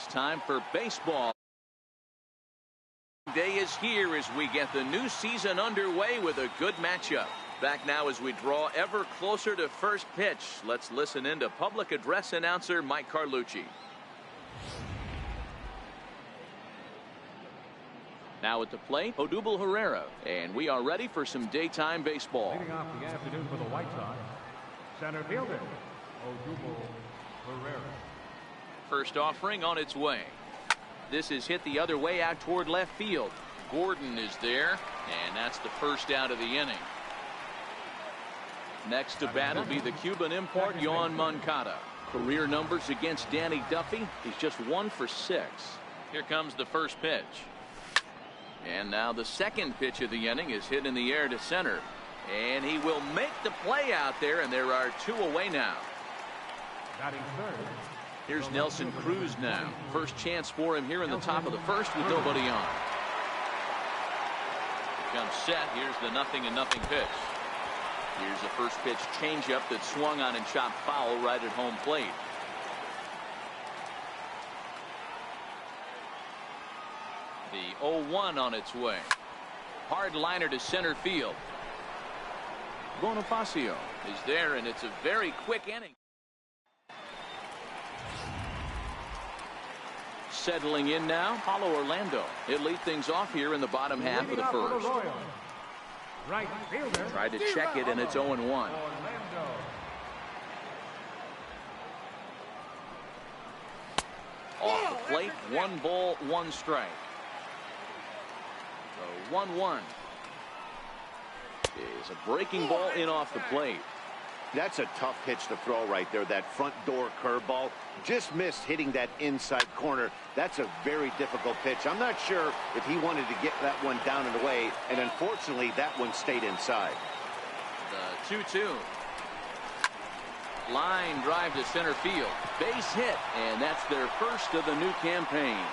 It's time for baseball. Day is here as we get the new season underway with a good matchup. Back now as we draw ever closer to first pitch. Let's listen in to public address announcer Mike Carlucci. Now at the plate, Odubel Herrera, and we are ready for some daytime baseball. Leading off the afternoon for the White Sox, center fielder Odubel Herrera. First offering on its way. This is hit the other way out toward left field. Gordon is there, and that's the first out of the inning. Next to bat will be the Cuban import Yoan Moncada. Career numbers against Danny Duffy. He's just 1 for 6. Here comes the first pitch. And now the second pitch of the inning is hit in the air to center. And he will make the play out there, and there are 2 away now. Here's Nelson Cruz now. First chance for him here in the top of the first with nobody on. Comes set. Here's the 0-0 pitch. Here's the first pitch changeup that swung on and chopped foul right at home plate. The 0-1 on its way. Hard liner to center field. Bonifacio is there, and it's a very quick inning. Settling in now, Paulo Orlando. He'll lead things off here in the bottom half of the first. Right fielder. Tried to check it, and it's 0-1. Off the plate, 1 ball, 1 strike. The 1-1 is a breaking ball in off the plate. That's a tough pitch to throw right there. That front door curveball just missed hitting that inside corner. That's a very difficult pitch. I'm not sure if he wanted to get that one down and away, and unfortunately that one stayed inside. The 2-2. Line drive to center field. Base hit, and that's their first of the new campaign.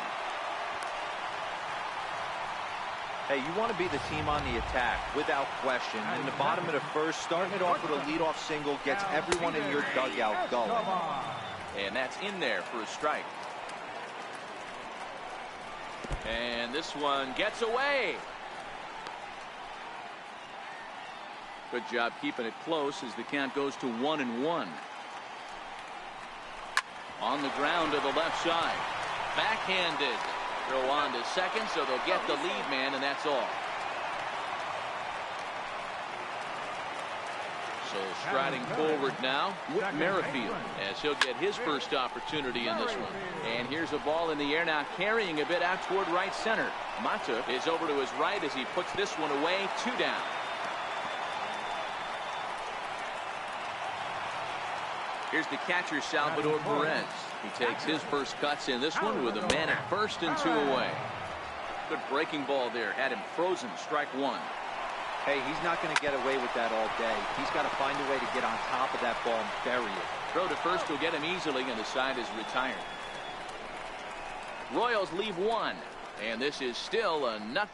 Hey, you want to be the team on the attack, without question. In the bottom of the first, starting it off with a leadoff single gets everyone in your dugout going. And that's in there for a strike. And this one gets away. Good job keeping it close as the count goes to 1-1. On the ground to the left side. Backhanded. Throw on to second, so they'll get the lead man, and that's all. So striding forward now, Whit Merrifield, as he'll get his first opportunity in this one. And here's a ball in the air now, carrying a bit out toward right center. Mata is over to his right as he puts this one away. 2 down. Here's the catcher, Salvador Perez. He takes his first cuts in this one with a man at first and 2 away. Good breaking ball there. Had him frozen. Strike 1. Hey, he's not going to get away with that all day. He's got to find a way to get on top of that ball and bury it. Throw to first will get him easily, and the side is retired. Royals leave 1, and this is still a 0.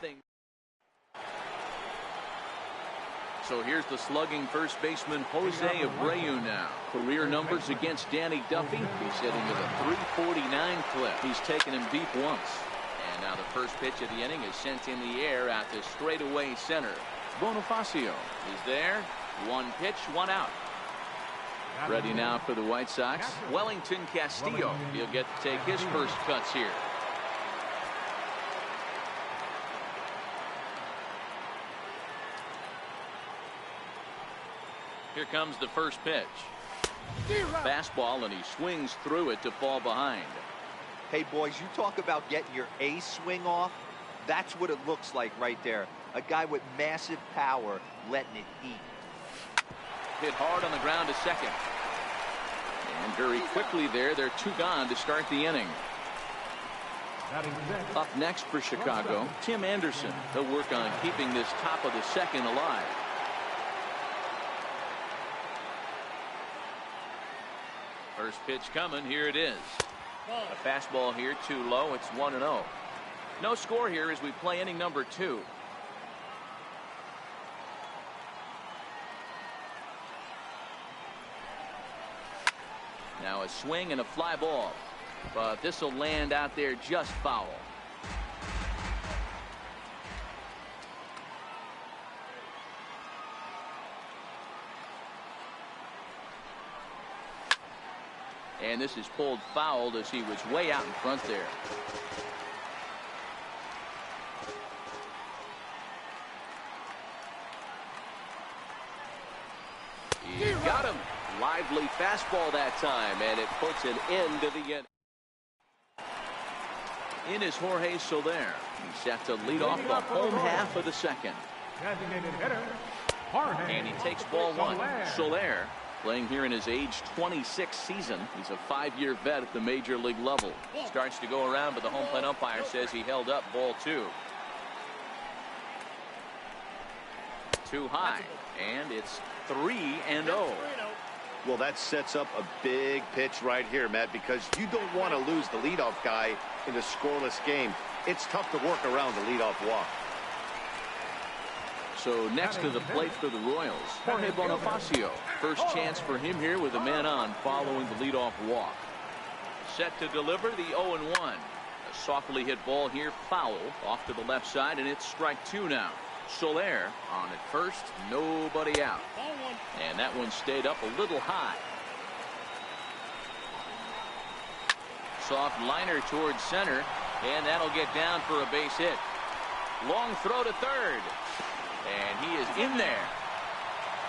So here's the slugging first baseman Jose Abreu now. Career numbers against Danny Duffy. He's hitting with a .349 clip. He's taken him deep once. And now the first pitch of the inning is sent in the air out to straightaway center. Bonifacio is there. 1 pitch, 1 out. Ready now for the White Sox. Wellington Castillo. He'll get to take his first cuts here. Here comes the first pitch. Fastball, and he swings through it to fall behind. Hey, boys, you talk about getting your A swing off. That's what it looks like right there. A guy with massive power letting it eat. Hit hard on the ground to second. And very quickly there, they're 2 gone to start the inning. Up next for Chicago, Tim Anderson. They'll work on keeping this top of the second alive. First pitch coming. Here it is. A fastball here too low. It's 1-0. No score here as we play inning number 2. Now a swing and a fly ball. But this will land out there just foul. And this is pulled fouled as he was way out in front there. He got him. Lively fastball that time, and it puts an end to the inning. In is Jorge Soler. He's set to lead off the home half of the second. Designated hitter, Jorge. And he takes ball one. Soler, playing here in his age 26 season. He's a 5-year vet at the major league level. Starts to go around, but the home plate umpire says he held up ball 2. Too high, and it's 3-0. Well, that sets up a big pitch right here, Matt, because you don't want to lose the leadoff guy in a scoreless game. It's tough to work around the leadoff walk. So next to the plate for the Royals, Jorge Bonifacio. First chance for him here with a man on following the leadoff walk. Set to deliver the 0-1. A softly hit ball here, foul off to the left side, and it's strike 2 now. Soler on at first, nobody out. And that one stayed up a little high. Soft liner towards center, and that'll get down for a base hit. Long throw to third, and he is in there.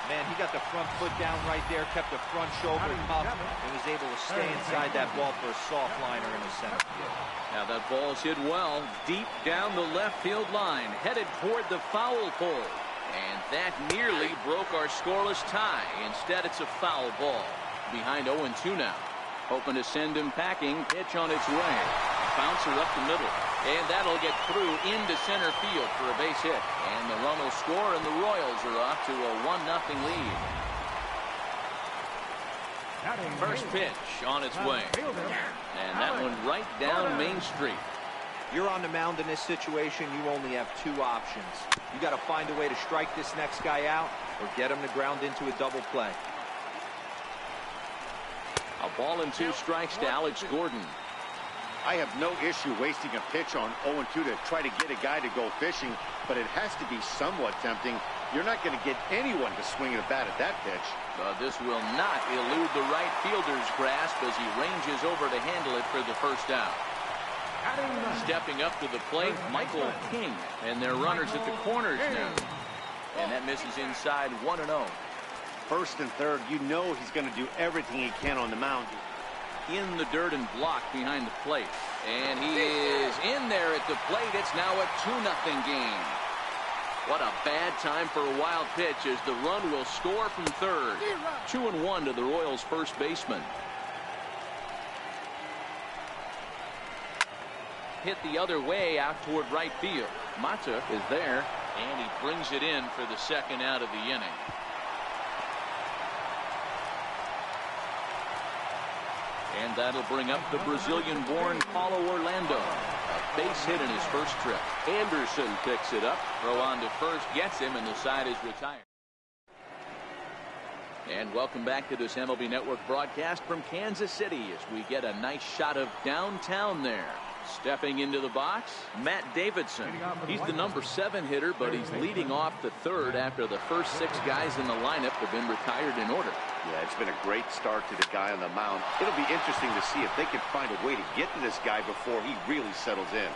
Man, he got the front foot down right there, kept the front shoulder up, and was able to stay inside that ball for a soft liner in the center field. Now that ball's hit well, deep down the left field line, headed toward the foul pole. And that nearly broke our scoreless tie. Instead, it's a foul ball. Behind 0-2 now. Hoping to send him packing. Pitch on its way. Bouncer up the middle. And that'll get through into center field for a base hit. And the run will score, and the Royals are off to a 1-0 lead. First pitch on its way. And that one right down Main Street. You're on the mound in this situation, you only have 2 options. You got to find a way to strike this next guy out or get him to ground into a double play. A ball and 2 strikes to Alex Gordon. I have no issue wasting a pitch on 0-2 to try to get a guy to go fishing, but it has to be somewhat tempting. You're not going to get anyone to swing a bat at that pitch. This will not elude the right fielder's grasp as he ranges over to handle it for the first out. Stepping up to the plate, Michael King, and their runners at the corners now. And that misses inside 1-0. First and third, you know he's going to do everything he can on the mound. In the dirt and blocked behind the plate. And he is in there at the plate. It's now a 2-0 game. What a bad time for a wild pitch as the run will score from third. 2-1 to the Royals' first baseman. Hit the other way out toward right field. Mata is there, and he brings it in for the second out of the inning. And that'll bring up the Brazilian-born Paulo Orlando. A base hit in his first trip. Anderson picks it up. Throw on to first, gets him, and the side is retired. And welcome back to this MLB Network broadcast from Kansas City as we get a nice shot of downtown there. Stepping into the box, Matt Davidson. He's the number 7 hitter, but he's leading off the third after the first 6 guys in the lineup have been retired in order. Yeah, it's been a great start to the guy on the mound. It'll be interesting to see if they can find a way to get to this guy before he really settles in.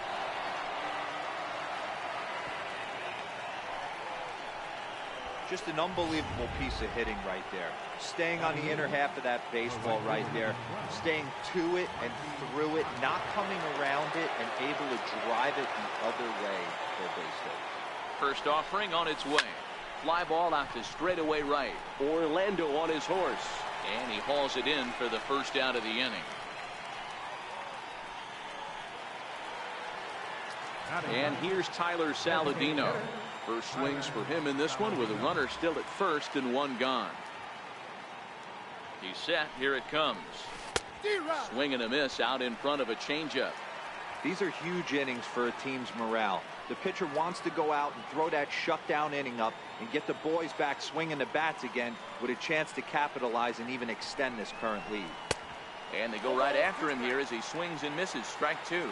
Just an unbelievable piece of hitting right there. Staying on the inner half of that baseball right there. Staying to it and through it. Not coming around it and able to drive it the other way for a base hit. First offering on its way. Fly ball out to straightaway right. Orlando on his horse. And he hauls it in for the first out of the inning. And here's Tyler Saladino. First swings for him in this one with a runner still at first and 1 gone. He's set. Here it comes. Swing and a miss out in front of a changeup. These are huge innings for a team's morale. The pitcher wants to go out and throw that shutdown inning up and get the boys back swinging the bats again with a chance to capitalize and even extend this current lead. And they go right after him here as he swings and misses. Strike two.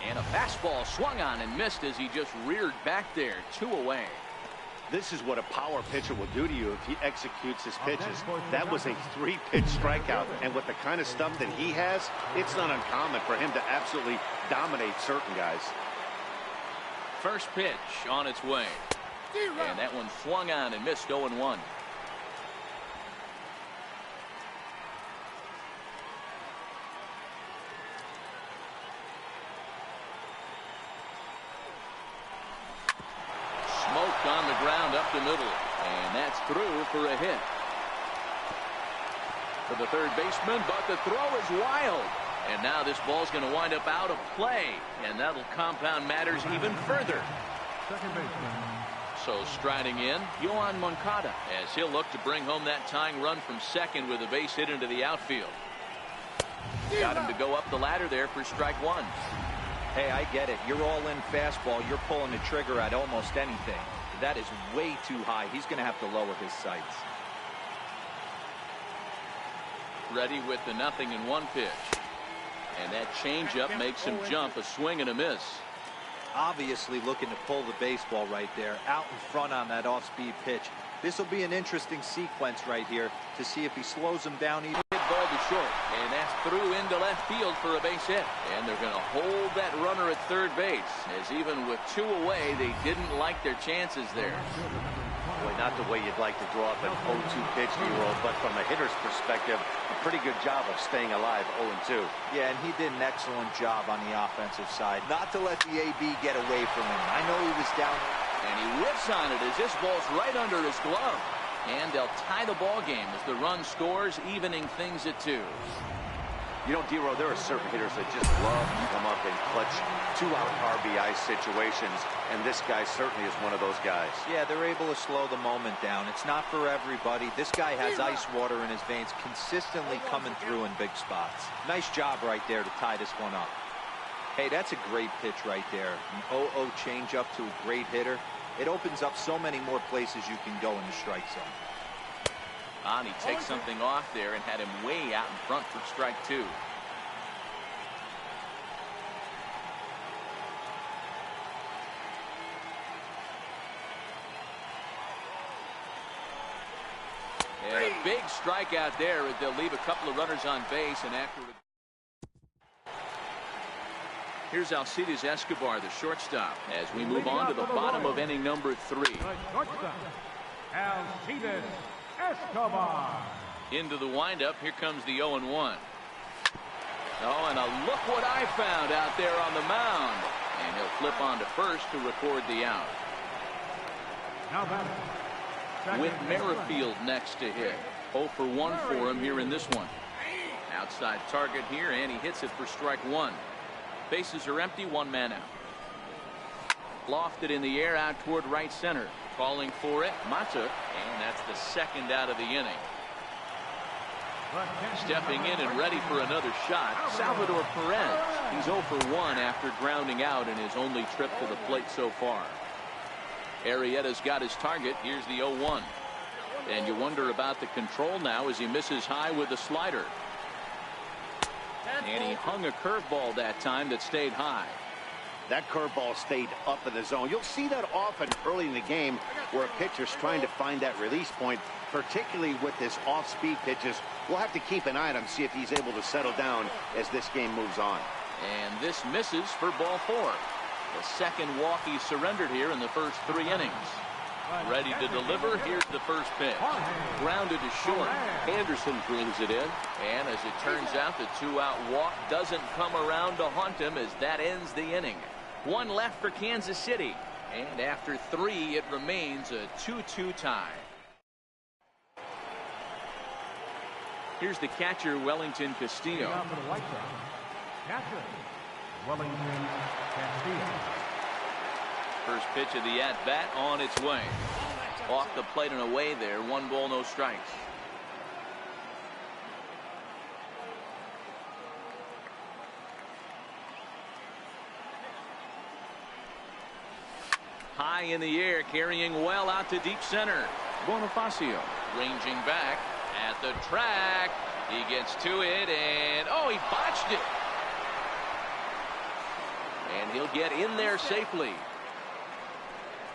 And a fastball swung on and missed as he just reared back there. 2 away. This is what a power pitcher will do to you if he executes his pitches. That was a 3-pitch strikeout, and with the kind of stuff that he has, it's not uncommon for him to absolutely dominate certain guys. First pitch on its way. And that one swung on and missed. 0-1. Smoked on the ground up the middle. And that's through for a hit. For the third baseman, but the throw is wild. And now this ball's going to wind up out of play, and that'll compound matters even further. Second baseman. So striding in, Yoan Moncada, as he'll look to bring home that tying run from second with a base hit into the outfield. Got him to go up the ladder there for strike one. Hey, I get it. You're all in fastball. You're pulling the trigger at almost anything. That is way too high. He's going to have to lower his sights. Ready with the 0-1 pitch. And that changeup makes him jump. A swing and a miss. Obviously looking to pull the baseball right there. Out in front on that off-speed pitch. This will be an interesting sequence right here to see if he slows him down even. Ball to short. And that's through into left field for a base hit. And they're going to hold that runner at third base. As even with 2 away, they didn't like their chances there. Boy, not the way you'd like to draw up an 0-2 pitch, Nero, but from a hitter's perspective, a pretty good job of staying alive 0-2. Yeah, and he did an excellent job on the offensive side. Not to let the AB get away from him. I know he was down. And he whips on it as this ball's right under his glove. And they'll tie the ball game as the run scores, evening things at 2. You know, Dero, there are certain hitters that just love to come up in clutch 2-out RBI situations, and this guy certainly is one of those guys. Yeah, they're able to slow the moment down. It's not for everybody. This guy has ice water in his veins, consistently coming through in big spots. Nice job right there to tie this one up. Hey, that's a great pitch right there. An 0-0 changeup to a great hitter. It opens up so many more places you can go in the strike zone. He takes something off there and had him way out in front for strike 2. And a big strikeout there as they'll leave a couple of runners on base, and after here's Alcides Escobar, the shortstop, as we move on to the bottom of inning number 3. The shortstop, Alcides Escobar. Into the windup. Here comes the 0-1. Oh, and look what I found out there on the mound. And he'll flip on to first to record the out. Now batting. With Merrifield next to hit. 0 for 1 for him here in this one. Outside target here, and he hits it for strike 1. Bases are empty, 1 man out. Lofted in the air out toward right center. Calling for it, Mata, and that's the second out of the inning. Stepping in and ready for another shot, Salvador Perez. He's 0 for 1 after grounding out in his only trip to the plate so far. Arrieta's got his target. Here's the 0-1. And you wonder about the control now as he misses high with the slider. And he hung a curveball that time that stayed high. That curveball stayed up in the zone. You'll see that often early in the game where a pitcher's trying to find that release point, particularly with his off-speed pitches. We'll have to keep an eye on him, see if he's able to settle down as this game moves on. And this misses for ball 4. The second walk he surrendered here in the first 3 innings. Ready to deliver. Here's the first pitch. Grounded to short. Anderson brings it in. And as it turns out, the 2-out walk doesn't come around to haunt him as that ends the inning. 1 left for Kansas City. And after 3, it remains a 2-2 tie. Here's the catcher, Wellington Castillo. Now for the White Sox, catcher, Wellington Castillo. First pitch of the at-bat on its way. Off the plate and away there. 1 ball, no strikes. High in the air, carrying well out to deep center. Bonifacio ranging back at the track. He gets to it, and oh, he botched it. And he'll get in there safely.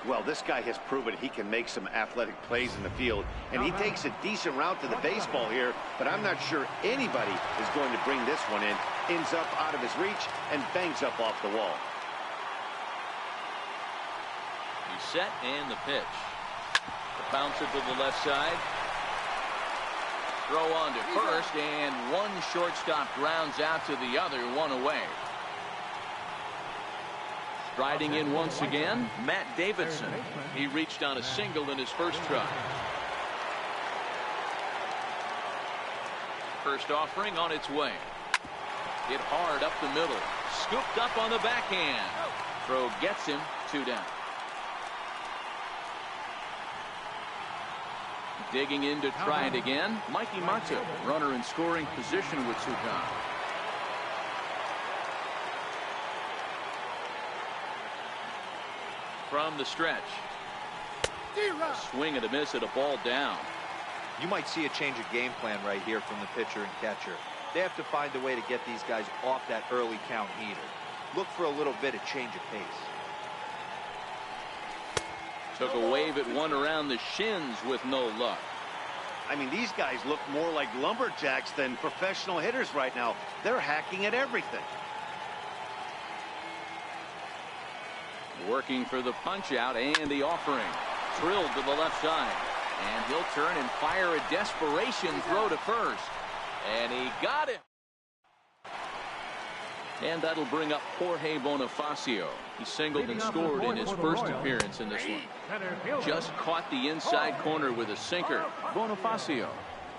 Well, this guy has proven he can make some athletic plays in the field, and he takes a decent route to the baseball here, but I'm not sure anybody is going to bring this one in. Ends up out of his reach and bangs up off the wall. He's set, and the pitch. The bouncer to the left side. Throw on to first, and one shortstop grounds out to the other, one away. Striding in once again, Matt Davidson. He reached on a single in his first try. First offering on its way. Hit hard up the middle. Scooped up on the backhand. Throw gets him, 2 down. Digging in to try it again, Mikey Mato, runner in scoring position with 2 down. From the stretch. A swing and a miss at a ball down. You might see a change of game plan right here from the pitcher and catcher. They have to find a way to get these guys off that early count heater. Look for a little bit of change of pace. Took a wave at one around the shins with no luck. I mean, these guys look more like lumberjacks than professional hitters right now. They're hacking at everything. Working for the punch out and the offering. Drilled to the left side. And he'll turn and fire a desperation throw to first. And he got it. And that'll bring up Jorge Bonifacio. He singled and scored in his first appearance in this one. Just caught the inside corner with a sinker. Bonifacio,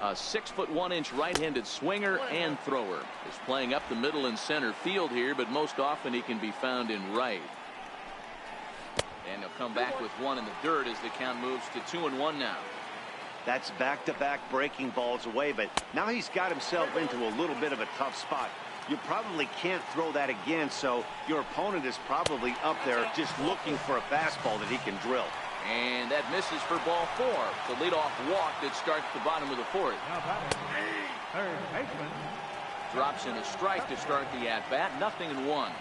a 6'1" right-handed swinger and thrower, is playing up the middle and center field here, but most often he can be found in right. And he'll come back with one in the dirt as the count moves to 2-1 now. That's back-to-back breaking balls away, but now he's got himself into a little bit of a tough spot. You probably can't throw that again, so your opponent is probably up there just looking for a fastball that he can drill. And that misses for ball 4. The leadoff walk that starts the bottom of the 4th. Now batting, third baseman. Drops in a strike to start the at-bat. 0-1.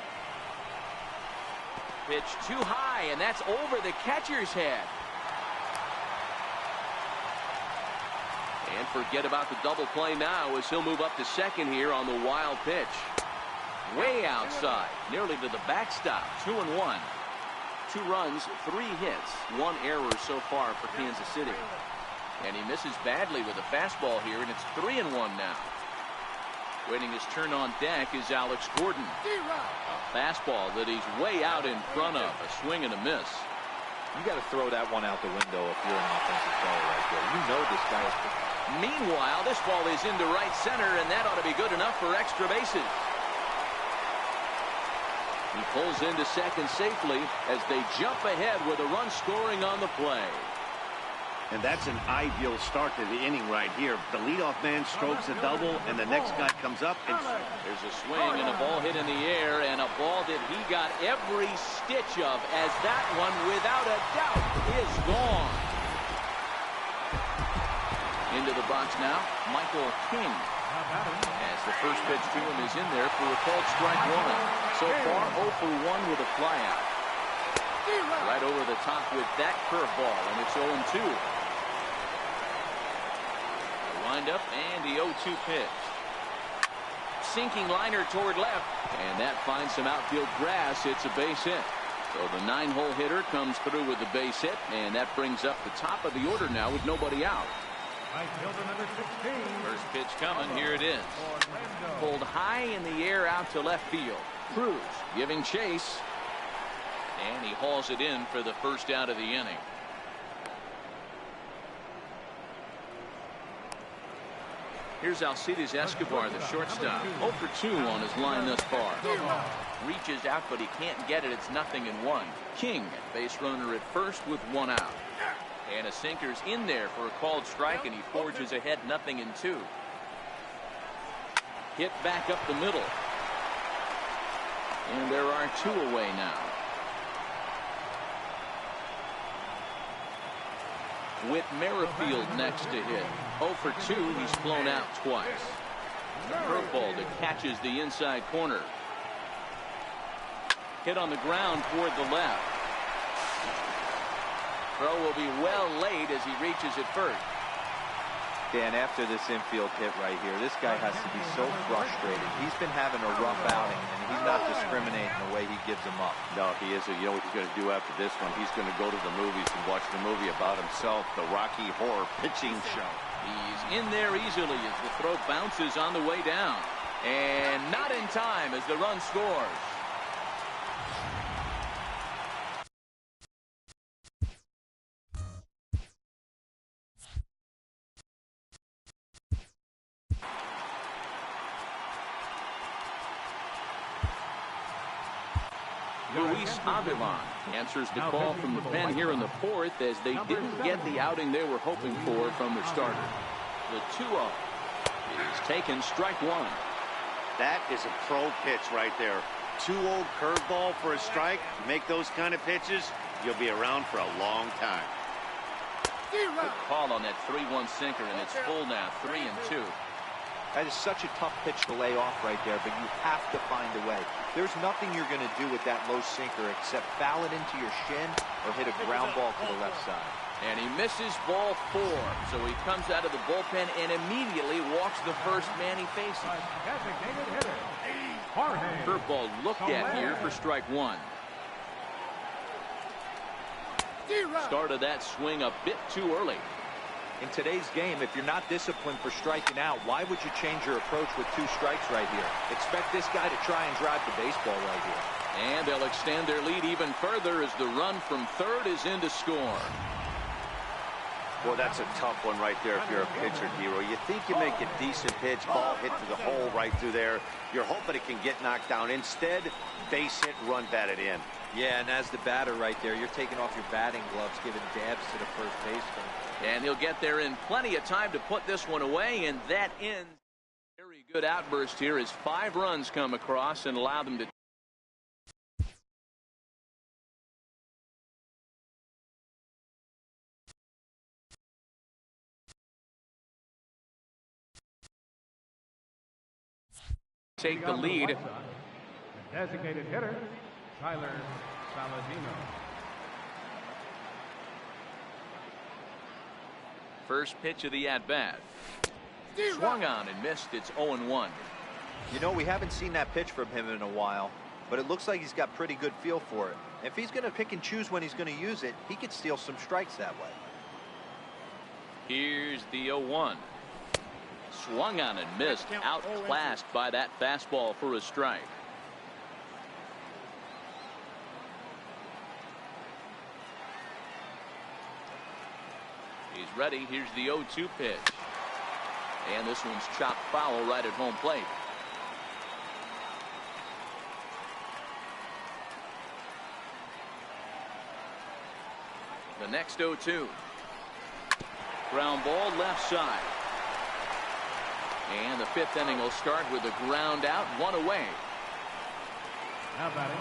Pitch too high, and that's over the catcher's head. And forget about the double play now as he'll move up to second here on the wild pitch. Way outside, nearly to the backstop. 2-1. 2 runs, 3 hits, 1 error so far for Kansas City. And he misses badly with a fastball here, and it's 3-1 now. Waiting his turn on deck is Alex Gordon. A fastball that he's way out in front of. A swing and a miss. You got to throw that one out the window if you're an offensive player right there. You know this guy is. Meanwhile, this ball is into right center, and that ought to be good enough for extra bases. He pulls into second safely as they jump ahead with a run scoring on the play. And that's an ideal start to the inning right here. The leadoff man strokes a double, and the next guy comes up. And there's a swing and a ball hit in the air, and a ball that he got every stitch of, as that one, without a doubt, is gone. Into the box now, Michael King. As the first pitch to him is in there for a called strike 1. So far, 0 for 1 with a flyout. Right over the top with that curveball, and it's 0-2. The windup and the 0-2 pitch. Sinking liner toward left, and that finds some outfield grass. It's a base hit. So the 9-hole hitter comes through with the base hit, and that brings up the top of the order now with nobody out. Number 16. First pitch coming. Here it is. Pulled high in the air out to left field. Cruz giving chase. And he hauls it in for the first out of the inning. Here's Alcides Escobar, the shortstop. 0 for 2 on his line thus far. Reaches out, but he can't get it. It's 0-1. King, base runner at first with 1 out. And a sinker's in there for a called strike, and he forges ahead 0-2. Hit back up the middle. And there are 2 away now. with Merrifield next to hit. 0 for 2. He's flown out twice. The curveball that catches the inside corner. Hit on the ground toward the left. Throw will be well laid as he reaches it first. Dan, after this infield hit right here, this guy has to be so frustrated. He's been having a rough outing, and he's not discriminating the way he gives them up. No, he isn't. You know what he's going to do after this one? He's going to go to the movies and watch the movie about himself, the Rocky Horror Pitching Show. He's in there easily as the throw bounces on the way down. And not in time as the run scores. Luis Avilan answers the call from the pen here in the fourth as they didn't get the outing they were hoping for from their starter. The 2-0 is taken, strike one. That is a pro pitch right there. 2-0 curveball for a strike. Make those kind of pitches, you'll be around for a long time. Good call on that 3-1 sinker, and it's full now, 3-2. That is such a tough pitch to lay off right there, but you have to find a way. There's nothing you're going to do with that low sinker except foul it into your shin or hit a ground ball to the left side. And he misses ball 4, so he comes out of the bullpen and immediately walks the first man he faces. Curveball looked at here for strike one. Started that swing a bit too early. In today's game, if you're not disciplined for striking out, why would you change your approach with 2 strikes right here? Expect this guy to try and drive the baseball right here. And they'll extend their lead even further as the run from third is in to score. Well, that's a tough one right there if you're a pitcher, Hero. You think you make a decent pitch, ball hit to the hole right through there. You're hoping it can get knocked down. Instead, base hit, run batted in. Yeah, and as the batter right there, you're taking off your batting gloves, giving dabs to the first baseman. And he'll get there in plenty of time to put this one away, and that ends. Very good outburst here as 5 runs come across and allow them to take the lead. Designated hitter, Tyler Saladino. First pitch of the at-bat. Swung on and missed. It's 0-1. You know, we haven't seen that pitch from him in a while, but it looks like he's got pretty good feel for it. If he's going to pick and choose when he's going to use it, he could steal some strikes that way. Here's the 0-1. Swung on and missed. Outclassed by that fastball for a strike. He's ready. Here's the 0-2 pitch. And this one's chopped foul right at home plate. The next 0-2. Ground ball left side. And the 5th inning will start with a ground out, 1 away.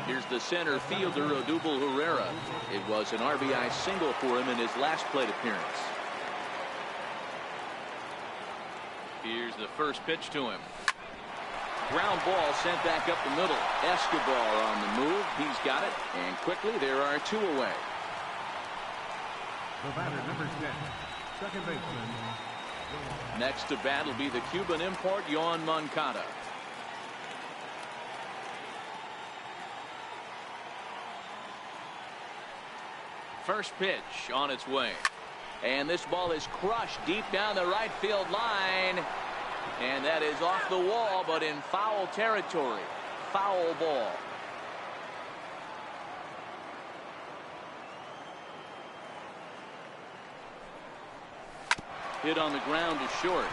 Here's the center fielder, Odubel Herrera. It was an RBI single for him in his last plate appearance. Here's the first pitch to him. Ground ball sent back up the middle. Escobar on the move. He's got it. And quickly there are 2 away. The batter, number 10, second baseman. Next to bat will be the Cuban import, Yoan Moncada. First pitch on its way. And this ball is crushed deep down the right field line. And that is off the wall, but in foul territory. Foul ball. Hit on the ground to short.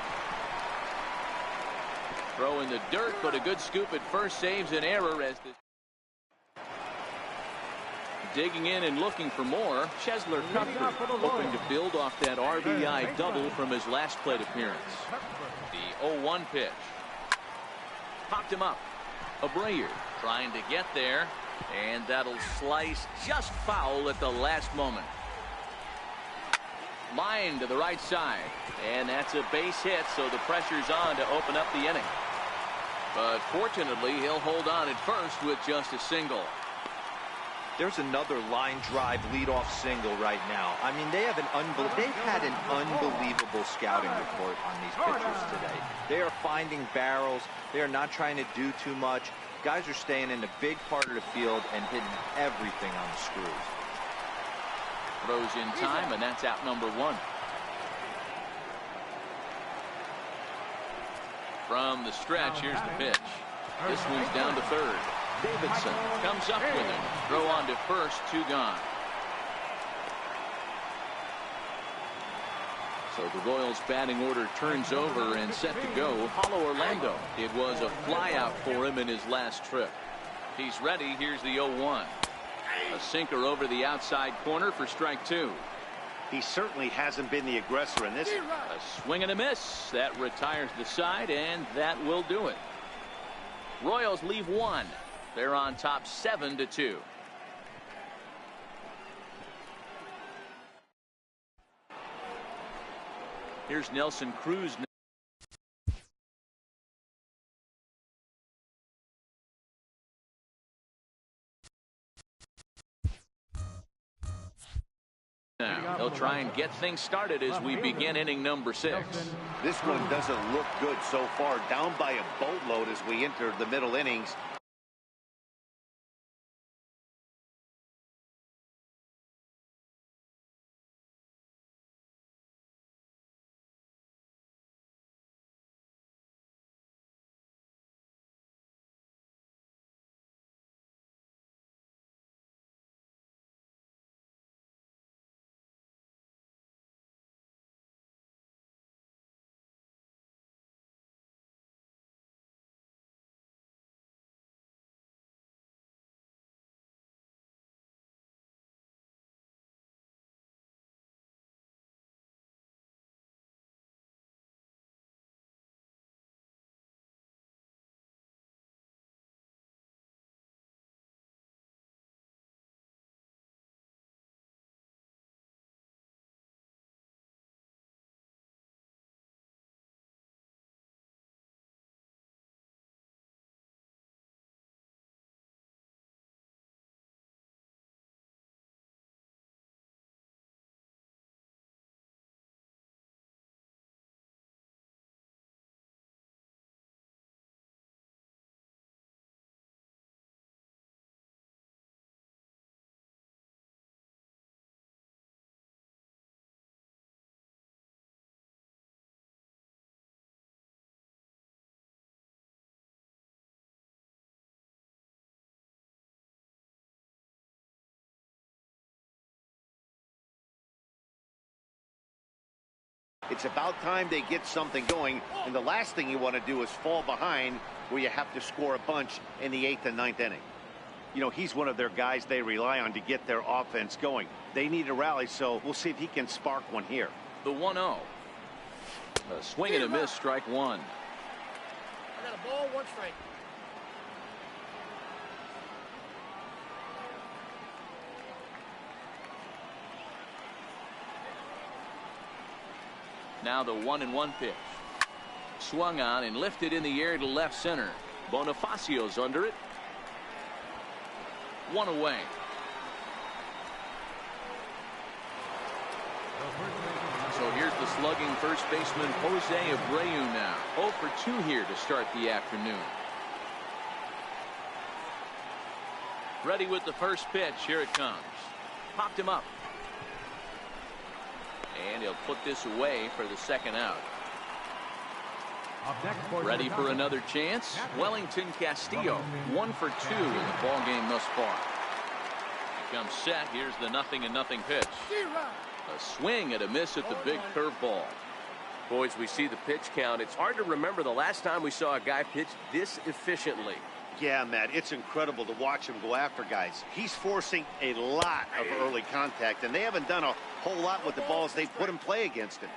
Throw in the dirt, but a good scoop at first saves an error as the digging in and looking for more. Cheslor Cuthbert hoping to build off that RBI double from his last plate appearance. The 0-1 pitch. Popped him up. Abreu trying to get there, and that'll slice just foul at the last moment. Line to the right side. And that's a base hit, so the pressure's on to open up the inning. But fortunately, he'll hold on at first with just a single. There's another line drive leadoff single right now. I mean, they've had an unbelievable scouting report on these pitchers today. They are finding barrels. They are not trying to do too much. Guys are staying in the big part of the field and hitting everything on the screws. Throws in time, and that's out number one. From the stretch, here's the pitch. This one's down to third. Davidson comes up with him. Throw on to first, 2 gone. So the Royals batting order turns over and set to go. Paulo Orlando. It was a fly out for him in his last trip. He's ready. Here's the 0-1. A sinker over the outside corner for strike 2. He certainly hasn't been the aggressor in this. A swing and a miss. That retires the side, and that will do it. Royals leave 1. They're on top 7-2. Here's Nelson Cruz. Now, he'll try and get things started as we begin inning number 6. This one doesn't look good so far. Down by a boatload as we enter the middle innings. It's about time they get something going, and the last thing you want to do is fall behind where you have to score a bunch in the 8th and 9th inning. You know, he's one of their guys they rely on to get their offense going. They need a rally, so we'll see if he can spark one here. The 1-0. A swing and a miss, strike 1. I got a ball, 1 strike. Now the 1-1 pitch. Swung on and lifted in the air to left center. Bonifacio's under it. 1 away. So here's the slugging first baseman Jose Abreu now. 0 for 2 here to start the afternoon. Ready with the first pitch. Here it comes. Popped him up. And he'll put this away for the second out. Ready for another chance. Wellington Castillo, 1 for 2 in the ball game thus far. He comes set. Here's the 0-0 pitch. A swing and a miss at the big curveball. Boys, we see the pitch count. It's hard to remember the last time we saw a guy pitch this efficiently. Yeah, Matt, it's incredible to watch him go after guys. He's forcing a lot of early contact, and they haven't done a whole lot with the balls they put in play against him.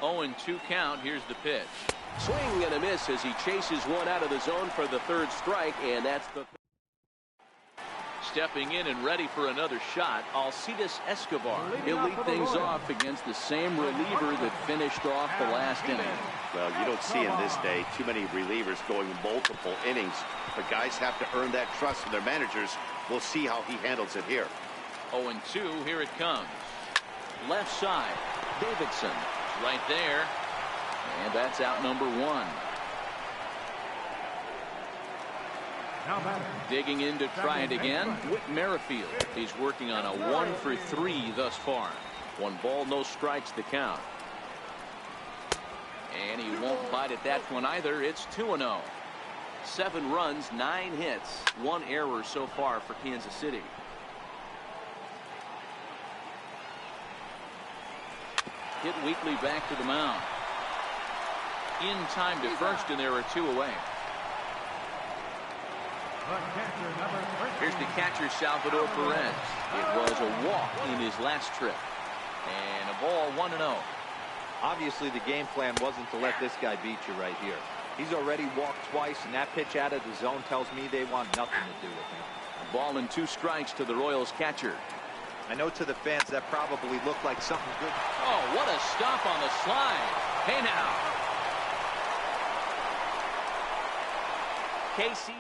Oh, 0-2 count. Here's the pitch. Swing and a miss as he chases one out of the zone for the third strike, and that's the... Stepping in and ready for another shot, Alcides Escobar. He'll lead things off against the same reliever that finished off the last inning. Well, you don't see in this day too many relievers going multiple innings, but guys have to earn that trust from their managers. We'll see how he handles it here. 0-2, here it comes. Left side, Davidson right there, and that's out number 1. Digging in to try it again, Whit Merrifield. He's working on a 1-for-3 thus far. 1 ball, no strikes to count. And he won't bite at that one either. It's 2-0. 7 runs, 9 hits, 1 error so far for Kansas City. Hit Weekly back to the mound. In time to first, and there are 2 away. Here's the catcher, Salvador Perez. It was a walk in his last trip. And a ball, 1-0. Obviously, the game plan wasn't to let this guy beat you right here. He's already walked twice, and that pitch out of the zone tells me they want nothing to do with him. A ball and 2 strikes to the Royals catcher. I know to the fans that probably looked like something good. Oh, what a stop on the slide. Hey, now. Casey.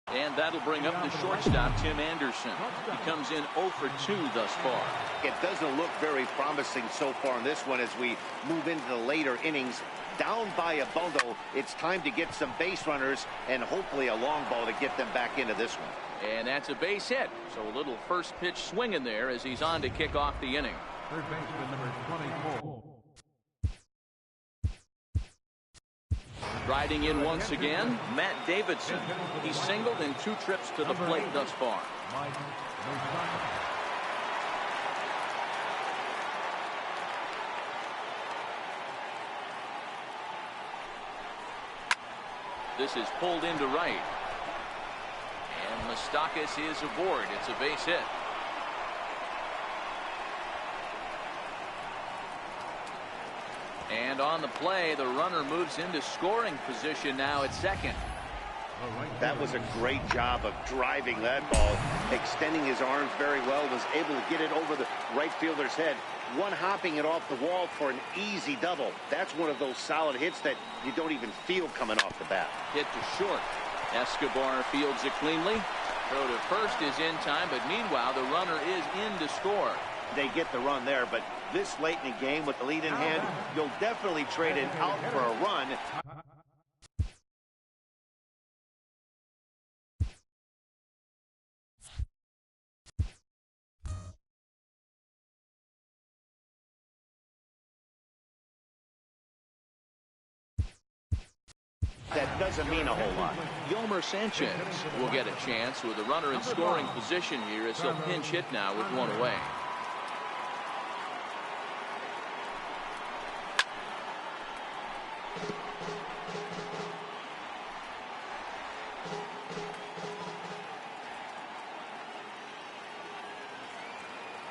And that'll bring up the shortstop, Tim Anderson. He comes in 0-for-2 thus far. It doesn't look very promising so far in this one as we move into the later innings. Down by a bundle, it's time to get some base runners and hopefully a long ball to get them back into this one. And that's a base hit. So a little first pitch swing in there as he's on to kick off the inning. Third baseman number 24. Riding in once again, Matt Davidson. He's singled in 2 trips to the plate thus far. This is pulled into right. And Moustakas is aboard. It's a base hit. And on the play, the runner moves into scoring position now at second. That was a great job of driving that ball, extending his arms very well, was able to get it over the right fielder's head, one-hopping it off the wall for an easy double. That's one of those solid hits that you don't even feel coming off the bat. Hit to short. Escobar fields it cleanly. Throw to first is in time, but meanwhile, the runner is in to score. They get the run there, but this late in the game with the lead in hand, you'll definitely trade it out for a run. That doesn't mean a whole lot. Yolmer Sanchez will get a chance with a runner in scoring position here as he'll pinch hit now with 1 away.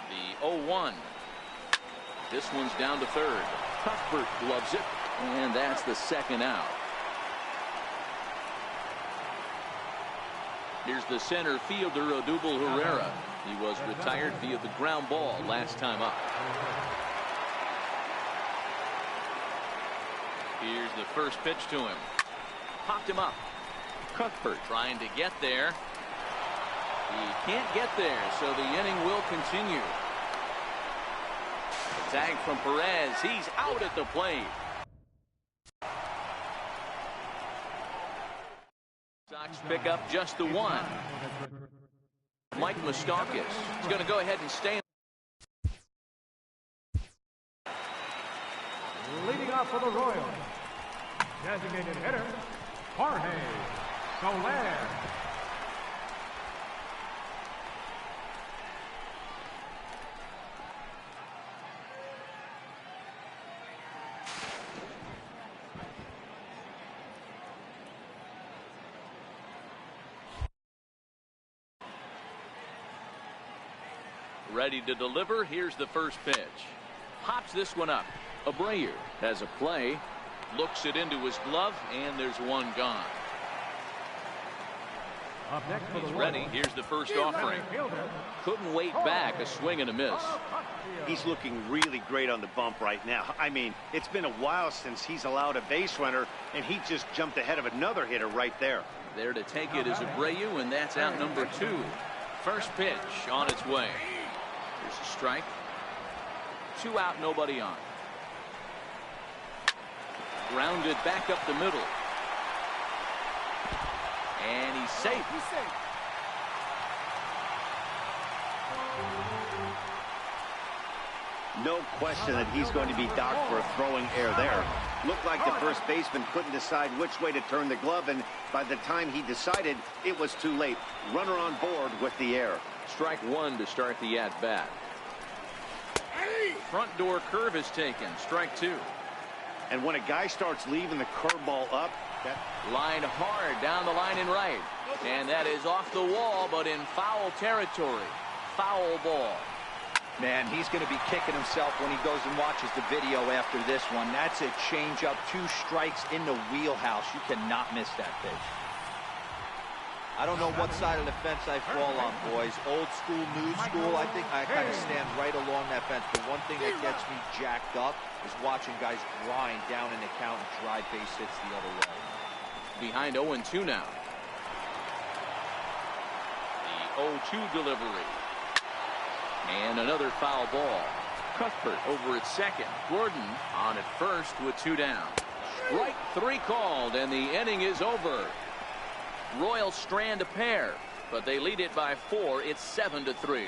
The 0-1. This one's down to third. Cuthbert gloves it, and that's the second out. Here's the center fielder, Odubel Herrera. He was retired via the ground ball last time up. Here's the first pitch to him. Popped him up. Cuthbert trying to get there. He can't get there, so the inning will continue. The tag from Perez. He's out at the plate. Sox pick up just the 1. Mike Moustakas is going to go ahead and stay. Leading off for the Royals, designated hitter, Jorge Soler. Ready to deliver. Here's the first pitch. Pops this one up. Abreu has a play. Looks it into his glove, and there's one gone. Up next for the He's Royals, ready. Here's the first offering. Couldn't wait back. A swing and a miss. He's looking really great on the bump right now. I mean, it's been a while since he's allowed a base runner, and he just jumped ahead of another hitter right there. There to take it is Abreu, and that's out number 2. First pitch on its way. Here's a strike. 2 out, nobody on. Grounded back up the middle. And he's safe. No question that he's going to be docked for a throwing error there. Looked like the first baseman couldn't decide which way to turn the glove, and by the time he decided, it was too late. Runner on board with the error. Strike 1 to start the at-bat. Front door curve is taken. Strike 2. And when a guy starts leaving the curveball up, that Line hard down the line and right. And that is off the wall, but in foul territory. Foul ball. Man, he's going to be kicking himself when he goes and watches the video after this one. That's a changeup, 2 strikes in the wheelhouse. You cannot miss that pitch. I don't know what side of the fence I fall on, boys. Old school, new school. I think I kind of stand right along that fence. But one thing that gets me jacked up is watching guys grind down in the count and drive base hits the other way. Behind 0-2 now. The 0-2 delivery. And another foul ball. Cuthbert over at second. Gordon on at first with 2 down. Strike 3 called, and the inning is over. Royals strand a pair, but they lead it by 4. It's 7-3.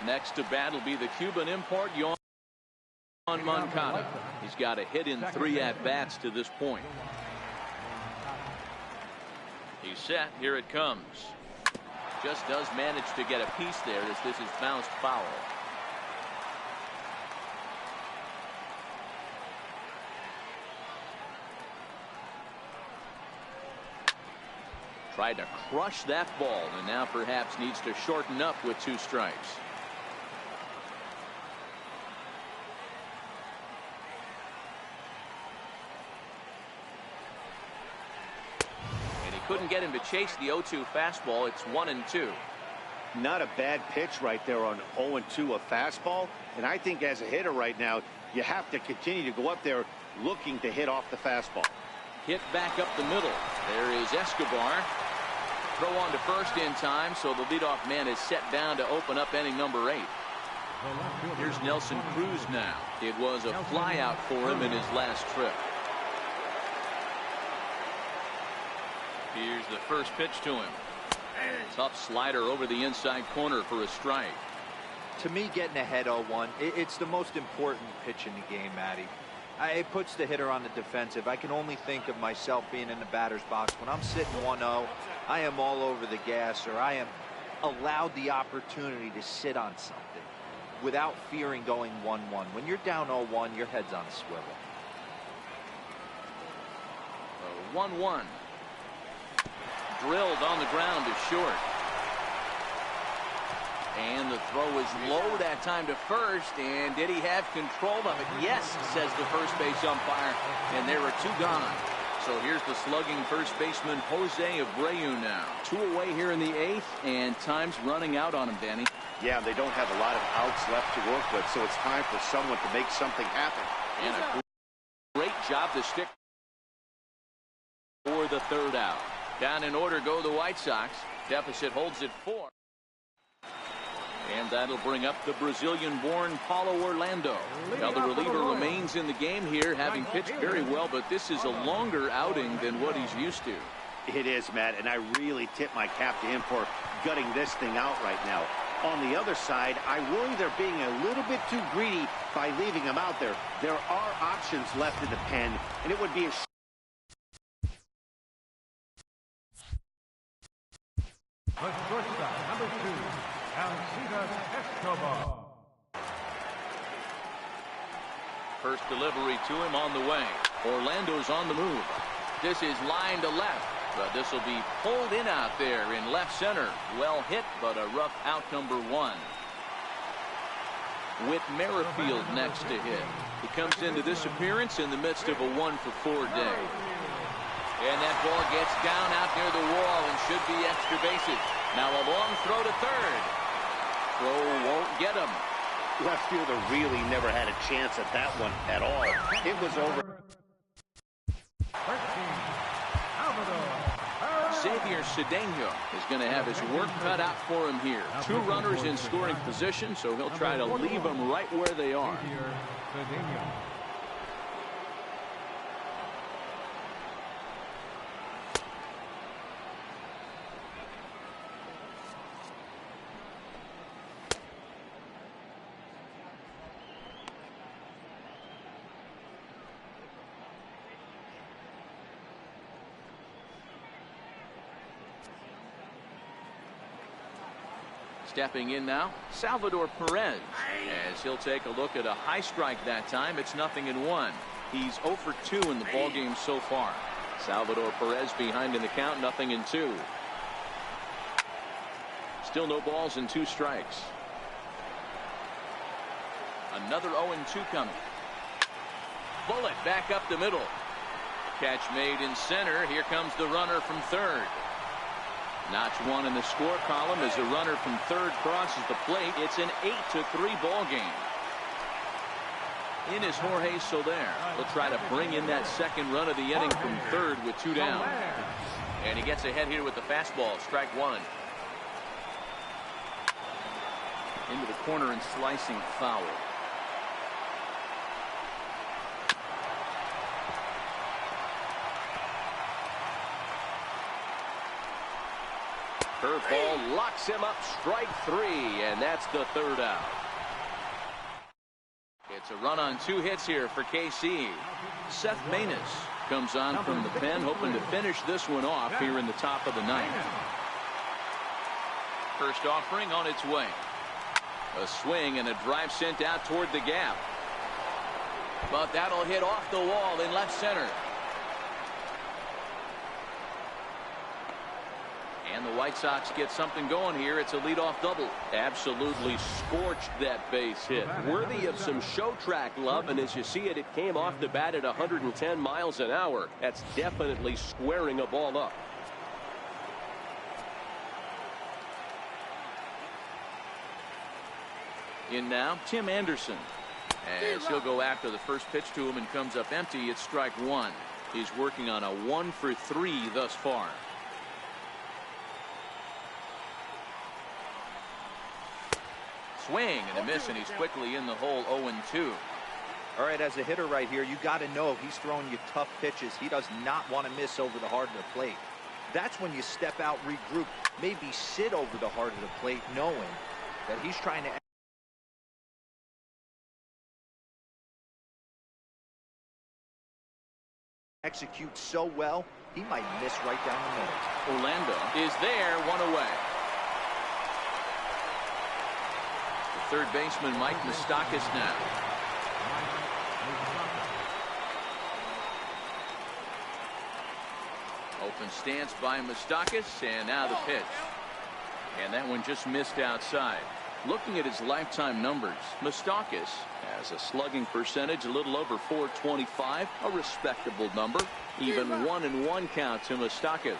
Next to bat will be the Cuban import, Yohan Moncada. He's got a hit in 3 at-bats to this point. He's set. Here it comes. Just does manage to get a piece there as this is bounced foul. Tried to crush that ball, and now perhaps needs to shorten up with 2 strikes. And he couldn't get him to chase the 0-2 fastball. It's 1-2. not a bad pitch right there on 0-2, a fastball. And I think as a hitter right now, you have to continue to go up there looking to hit off the fastball. Hit back up the middle. There is Escobar. Throw on to first in time, so the leadoff man is set down to open up inning number 8. Here's Nelson Cruz now. It was a flyout for him in his last trip. Here's the first pitch to him. Tough slider over the inside corner for a strike. To me, getting ahead 0-1, it's the most important pitch in the game, Matty. It puts the hitter on the defensive. I can only think of myself being in the batter's box. When I'm sitting 1-0, I am all over the gas, or I am allowed the opportunity to sit on something without fearing going 1-1. When you're down 0-1, your head's on a swivel. 1-1. Drilled on the ground to short. And the throw is low that time to first. And did he have control of it? Yes, says the first base umpire. And there are 2 gone. So here's the slugging first baseman, Jose Abreu now. 2 away here in the 8th, and time's running out on him, Danny. Yeah, they don't have a lot of outs left to work with, so it's time for someone to make something happen. And a great job to stick for the 3rd out. Down in order go the White Sox. Deficit holds at 4. And that'll bring up the Brazilian-born Paulo Orlando. Now the reliever remains in the game here, having pitched very well, but this is a longer outing than what he's used to. It is, Matt, and I really tip my cap to him for gutting this thing out right now. On the other side, I worry they're being a little bit too greedy by leaving him out there. There are options left in the pen, and it would be a The shortstop, number 2, Alcides Escobar. First delivery to him on the way. Orlando's on the move. this is line to left. But this will be pulled in out there in left center. Well hit, but a rough out number one. With Merrifield next to hit. He comes into this appearance in the midst of a 1-for-4 day. And that ball gets down out near the wall and should be extra bases. Now a long throw to third. Throw won't get him. Left fielder really never had a chance at that one at all. It was over. Xavier Cedeno is going to have his work cut out for him here. 2 runners in scoring position, so he'll try to leave them right where they are. Stepping in now, Salvador Perez, as he'll take a look at a high strike that time. It's 0-1. He's 0 for 2 in the ballgame so far. Salvador Perez behind in the count, 0-2. Still no balls and 2 strikes. Another 0-2 coming. Bullet back up the middle. Catch made in center. Here comes the runner from third. Notch 1 in the score column as a runner from third crosses the plate. It's an 8-3 ball game. In is Jorge Soler. He'll try to bring in that second run of the inning from third with 2 down. And he gets ahead here with the fastball. Strike 1. Into the corner and slicing foul. Curveball locks him up. Strike 3, and that's the 3rd out. It's a run on 2 hits here for KC. Seth Maness comes on from the pen, hoping to finish this one off here in the top of the 9th. First offering on its way. A swing and a drive sent out toward the gap. But that'll hit off the wall in left center. And the White Sox get something going here. It's a leadoff double. Absolutely scorched that base hit. Worthy of some show track love, and as you see it, it came off the bat at 110 miles an hour. That's definitely squaring a ball up. In now, Tim Anderson. As he'll go after the first pitch to him and comes up empty, it's strike 1. He's working on a 1 for 3 thus far. Swing and a miss, and he's quickly in the hole. 0-2. All right, as a hitter right here, you got to know he's throwing you tough pitches. He does not want to miss over the heart of the plate. That's when you step out, regroup, maybe sit over the heart of the plate, knowing that he's trying to execute so well, he might miss right down the middle. Orlando is there, 1 away. The third baseman, Mike Moustakas, now. Open stance by Moustakas, and now the pitch. And that one just missed outside. Looking at his lifetime numbers, Moustakas has a slugging percentage a little over .425, a respectable number. Even 1-1 count to Moustakas.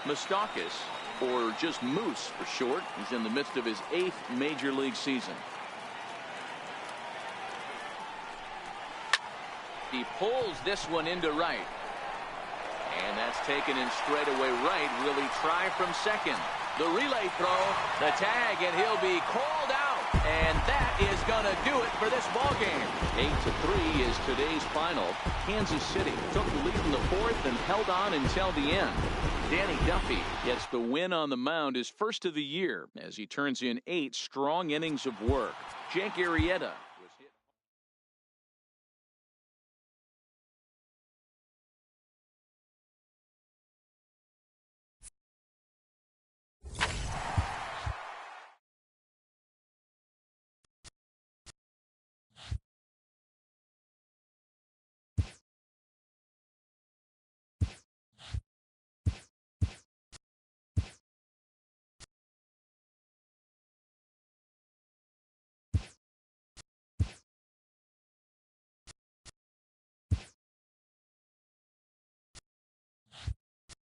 Moustakas, or just Moose for short, is in the midst of his 8th major league season. He pulls this one into right. And that's taken in straightaway right. Will he try from second? The relay throw, the tag, and he'll be called out. And that is going to do it for this ball game. 8-3 is today's final. Kansas City took the lead in the 4th and held on until the end. Danny Duffy gets the win on the mound, his first of the year, as he turns in 8 strong innings of work. Jake Arrieta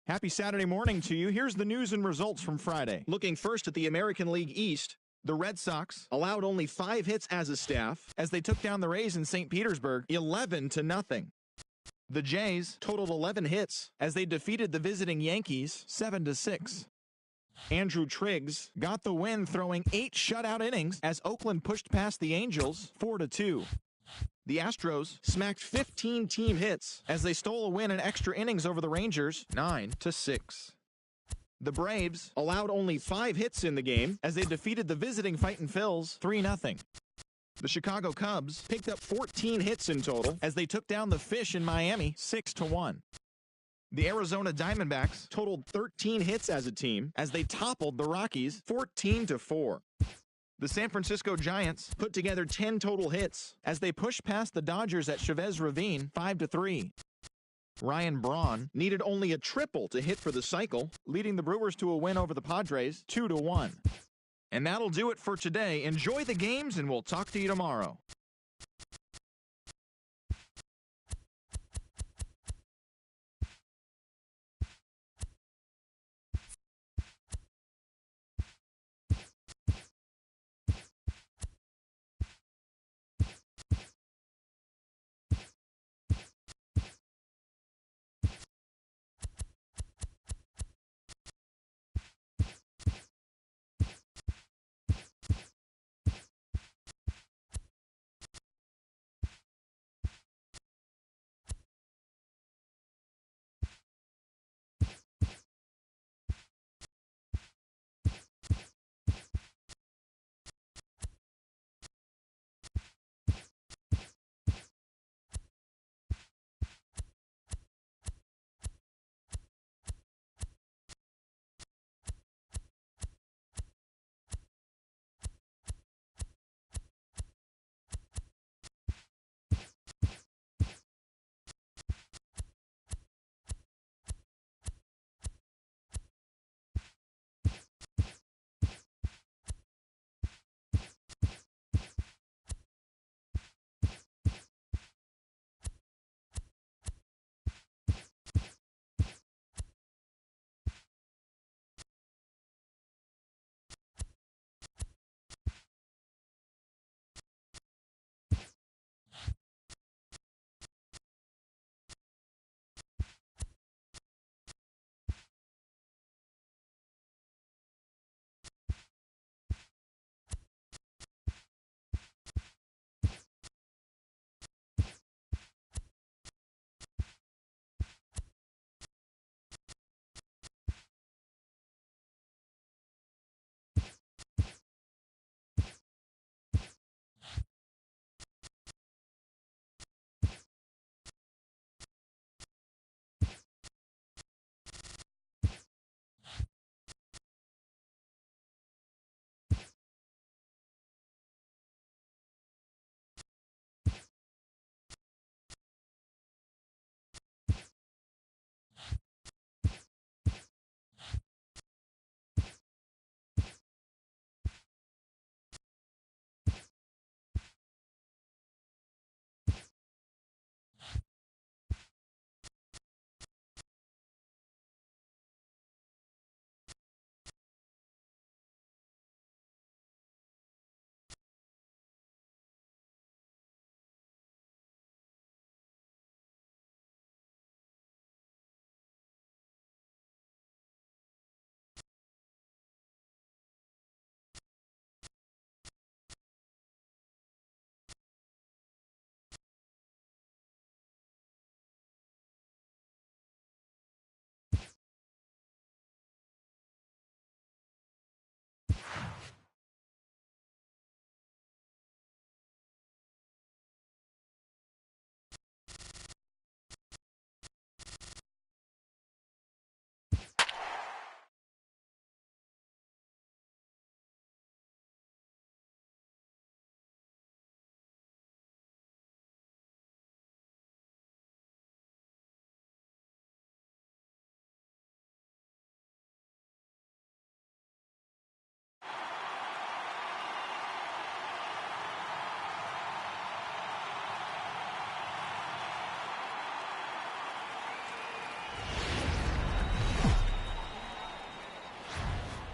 Happy Saturday morning to you. Here's the news and results from Friday. Looking first at the American League East, the Red Sox allowed only 5 hits as a staff as they took down the Rays in St. Petersburg 11-0. The Jays totaled 11 hits as they defeated the visiting Yankees 7-6. Andrew Triggs got the win throwing 8 shutout innings as Oakland pushed past the Angels 4-2. The Astros smacked 15 team hits as they stole a win in extra innings over the Rangers 9-6. The Braves allowed only 5 hits in the game as they defeated the visiting Fightin' Phils 3-0. The Chicago Cubs picked up 14 hits in total as they took down the Fish in Miami 6-1. The Arizona Diamondbacks totaled 13 hits as a team as they toppled the Rockies 14-4. The San Francisco Giants put together 10 total hits as they pushed past the Dodgers at Chavez Ravine 5-3. Ryan Braun needed only a triple to hit for the cycle, leading the Brewers to a win over the Padres 2-1. And that'll do it for today. Enjoy the games, and we'll talk to you tomorrow.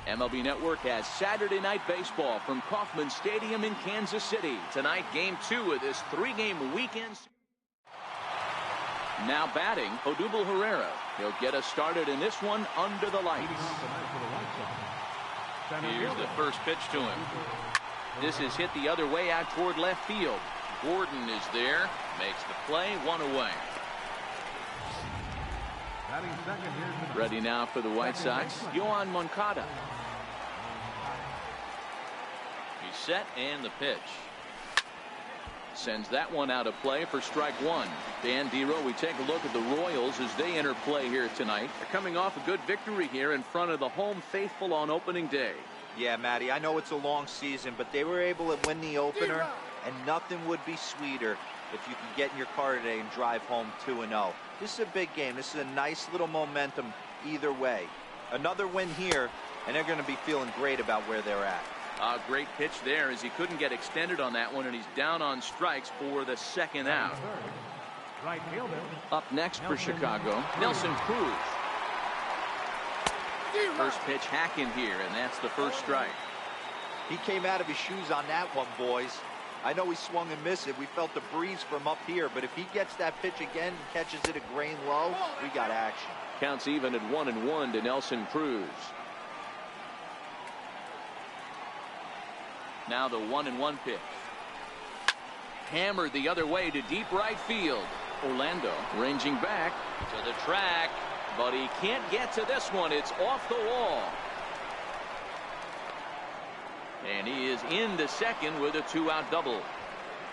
MLB Network has Saturday Night Baseball from Kauffman Stadium in Kansas City. Tonight, Game 2 of this 3-game weekend. Now batting, Odubel Herrera. He'll get us started in this one under the lights. Here's the first pitch to him. This is hit the other way out toward left field. Gordon is there, makes the play, 1 away. Ready now for the White Sox, Yoan Moncada. He's set, and the pitch. Sends that one out of play for strike 1. Dan Dero, we take a look at the Royals as they enter play here tonight. They're coming off a good victory here in front of the home faithful on opening day. Yeah, Matty, I know it's a long season, but they were able to win the opener, and nothing would be sweeter if you can get in your car today and drive home 2-0. This is a big game. This is a nice little momentum either way. Another win here, and they're going to be feeling great about where they're at. A great pitch there as he couldn't get extended on that one, and he's down on strikes for the second out. Up next for Chicago, Nelson Cruz. First pitch hacking here, and that's the first strike. He came out of his shoes on that one, boys. I know he swung and missed it. We felt the breeze from up here, but if he gets that pitch again and catches it a grain low, we got action. Counts even at 1-1 to Nelson Cruz. Now the 1-1 pitch. Hammered the other way to deep right field. Orlando ranging back to the track, but he can't get to this one. It's off the wall. And he is in the second with a 2-out double.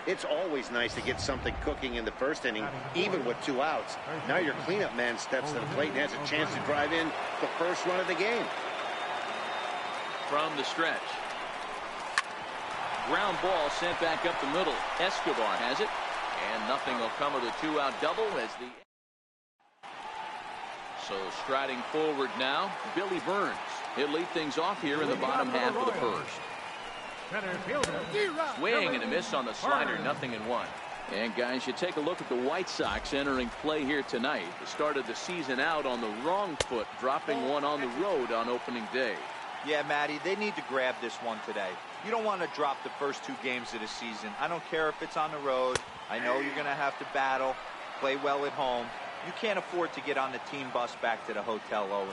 It's always nice to get something cooking in the first inning, even with 2 outs. Now your cleanup man steps to the plate and has a chance to drive in the first run of the game. From the stretch. Ground ball sent back up the middle. Escobar has it, and nothing will come of the 2-out double as the. So striding forward now, Billy Burns. He'll lead things off here in the bottom half of the first. Swing and a miss on the slider, 0-1. And guys, you take a look at the White Sox entering play here tonight. They started the season out on the wrong foot, dropping one on the road on opening day. Yeah, Matty, they need to grab this one today. You don't want to drop the first 2 games of the season. I don't care if it's on the road. I know you're going to have to battle, play well at home. You can't afford to get on the team bus back to the hotel 0-2.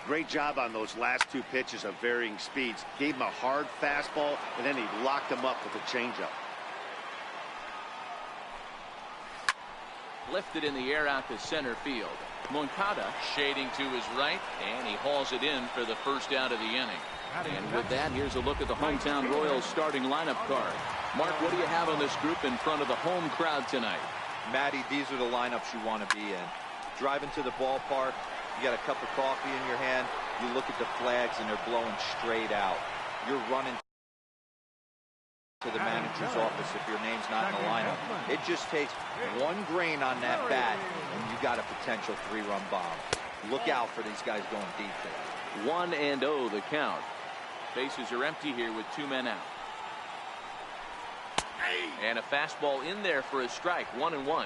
Great job on those last 2 pitches of varying speeds. Gave him a hard fastball, and then he locked him up with a changeup. Lifted in the air out to center field. Moncada shading to his right, and he hauls it in for the first out of the inning. And with that, here's a look at the hometown Royals starting lineup card. Mark, what do you have on this group in front of the home crowd tonight? Matty, these are the lineups you want to be in. Driving to the ballpark, you got a cup of coffee in your hand, you look at the flags and they're blowing straight out. You're running to the manager's office if your name's not in the lineup. It just takes one grain on that bat and you got a potential 3-run bomb. Look out for these guys going deep there. 1-0 the count. Bases are empty here with 2 men out. And a fastball in there for a strike. 1-1.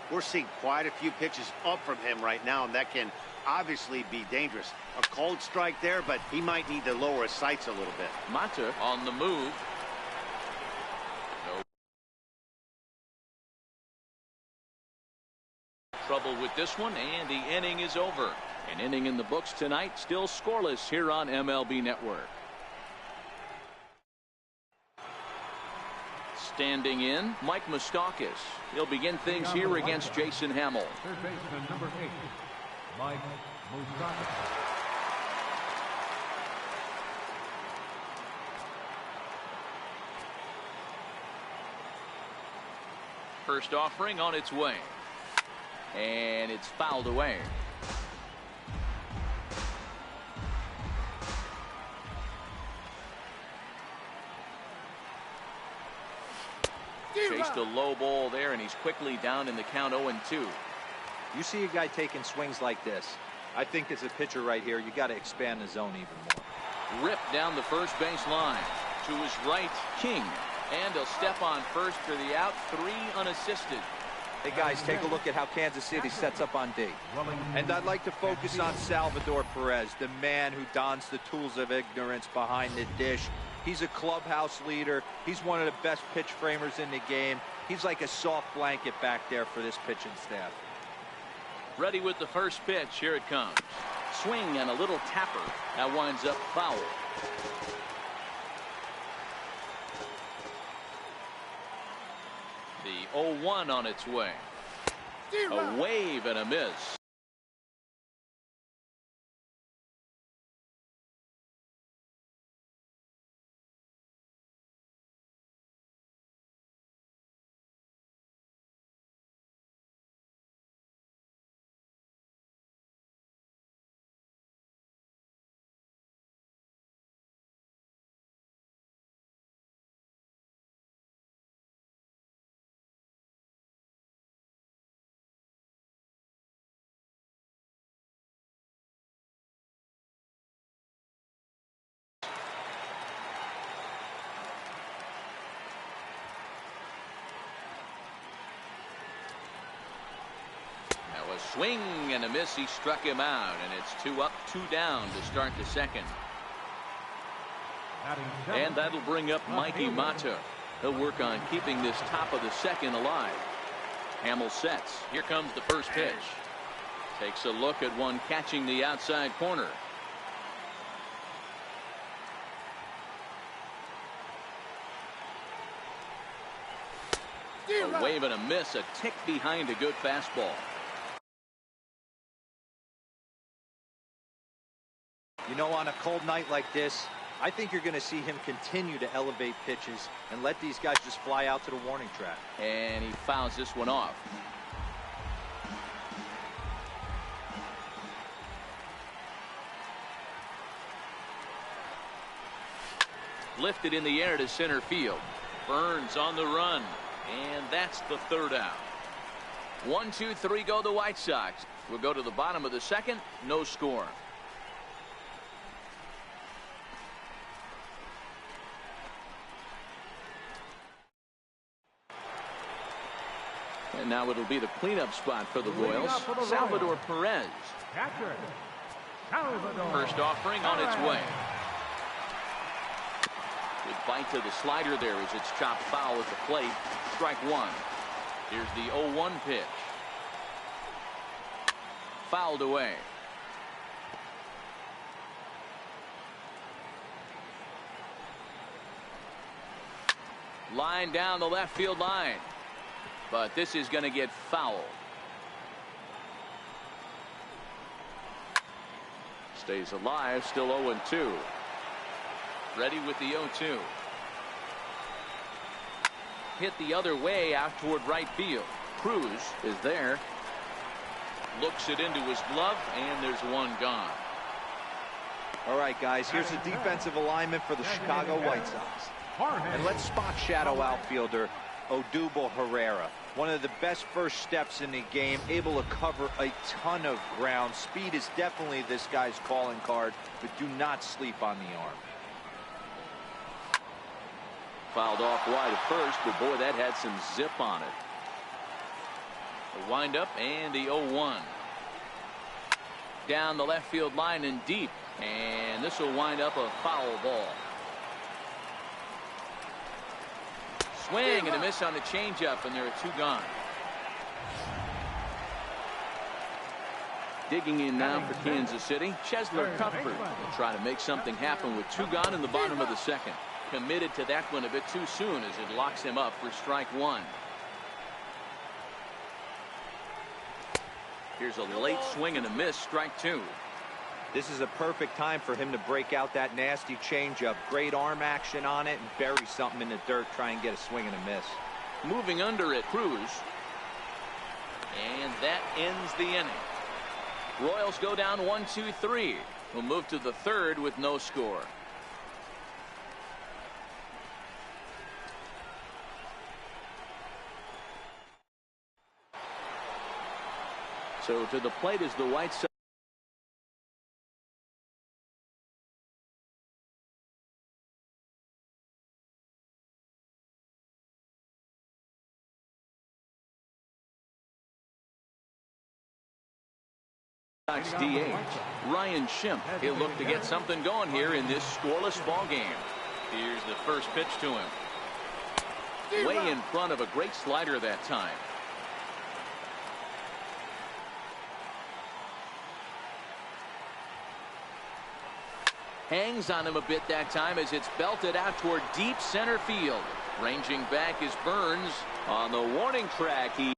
We're seeing quite a few pitches up from him right now, and that can obviously be dangerous. A cold strike there, but he might need to lower his sights a little bit. Mata on the move. No trouble with this one, and the inning is over. An inning in the books tonight, still scoreless here on MLB Network. Standing in, Mike Moustakas. He'll begin things here against Jason Hamill. Third baseman number 8, Mike Moustakas. First offering on its way. And it's fouled away. Chased a low ball there, and he's quickly down in the count 0-2. You see a guy taking swings like this. I think as a pitcher right here, you got to expand the zone even more. Ripped down the first base line. To his right, King. And he'll step on first for the out. 3 unassisted. Hey, guys, take a look at how Kansas City sets up on D. And I'd like to focus on Salvador Perez, the man who dons the tools of ignorance behind the dish. He's a clubhouse leader. He's one of the best pitch framers in the game. He's like a soft blanket back there for this pitching staff. Ready with the first pitch. Here it comes. Swing and a little tapper. That winds up foul. The 0-1 on its way. A wave and a miss. A swing and a miss. He struck him out, and it's 2 up, 2 down to start the second. And that'll bring up Mikey Mata. He'll work on keeping this top of the second alive. Hamill sets. Here comes the first pitch. Takes a look at one catching the outside corner. A wave and a miss, a tick behind a good fastball. You know, on a cold night like this, I think you're going to see him continue to elevate pitches and let these guys just fly out to the warning track. And he fouls this one off. Lifted in the air to center field. Burns on the run. And that's the third out. 1, 2, 3 go the White Sox. We'll go to the bottom of the second. No score. And now it'll be the cleanup spot for the Royals. Salvador Perez. First offering on its way. Good bite to the slider there as it's chopped foul at the plate. Strike one. Here's the 0-1 pitch. Fouled away. Line down the left field line. But this is going to get fouled. Stays alive, still 0-2. Ready with the 0-2. Hit the other way out toward right field. Cruz is there. Looks it into his glove, and there's one gone. All right, guys, here's the defensive alignment for the Chicago White Sox. And let's spot shadow outfielder Odubel Herrera. One of the best first steps in the game, able to cover a ton of ground. Speed is definitely this guy's calling card, but do not sleep on the arm. Fouled off wide at first, but boy, that had some zip on it. The windup and the 0-1. Down the left field line and deep, and this will wind up a foul ball. Swing and a miss on the changeup, and there are 2 gone. Digging in now for Kansas City, Cheslor Cuthbert will try to make something happen with 2 gone in the bottom of the second. Committed to that one a bit too soon as it locks him up for strike one. Here's a late swing and a miss, strike 2. This is a perfect time for him to break out that nasty changeup. Great arm action on it and bury something in the dirt. Try and get a swing and a miss. Moving under at Cruz. And that ends the inning. Royals go down 1-2-3. We'll move to the third with no score. So to the plate is the White Sox. Sox DH, Ryan Schimpf. He'll look to get something going here in this scoreless ball game. Here's the first pitch to him. Way in front of a great slider that time. Hangs on him a bit that time as it's belted out toward deep center field. Ranging back is Burns. On the warning track, he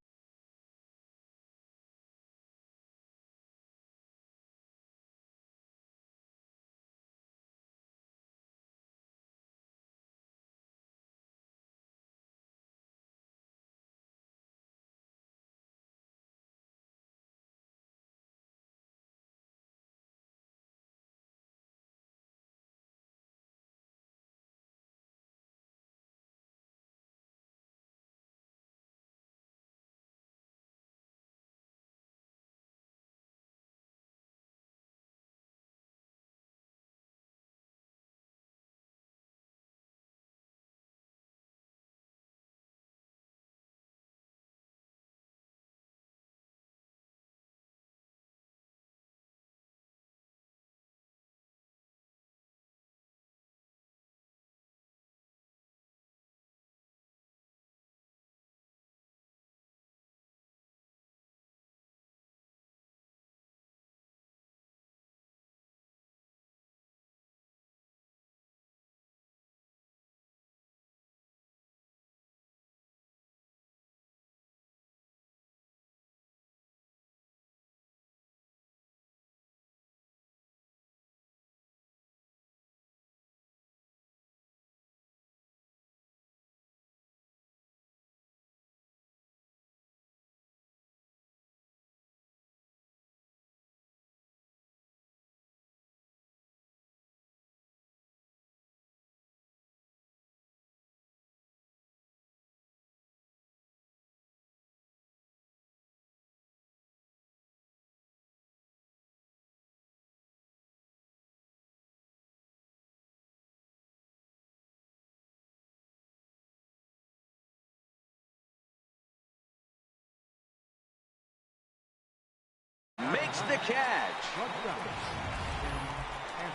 makes the catch.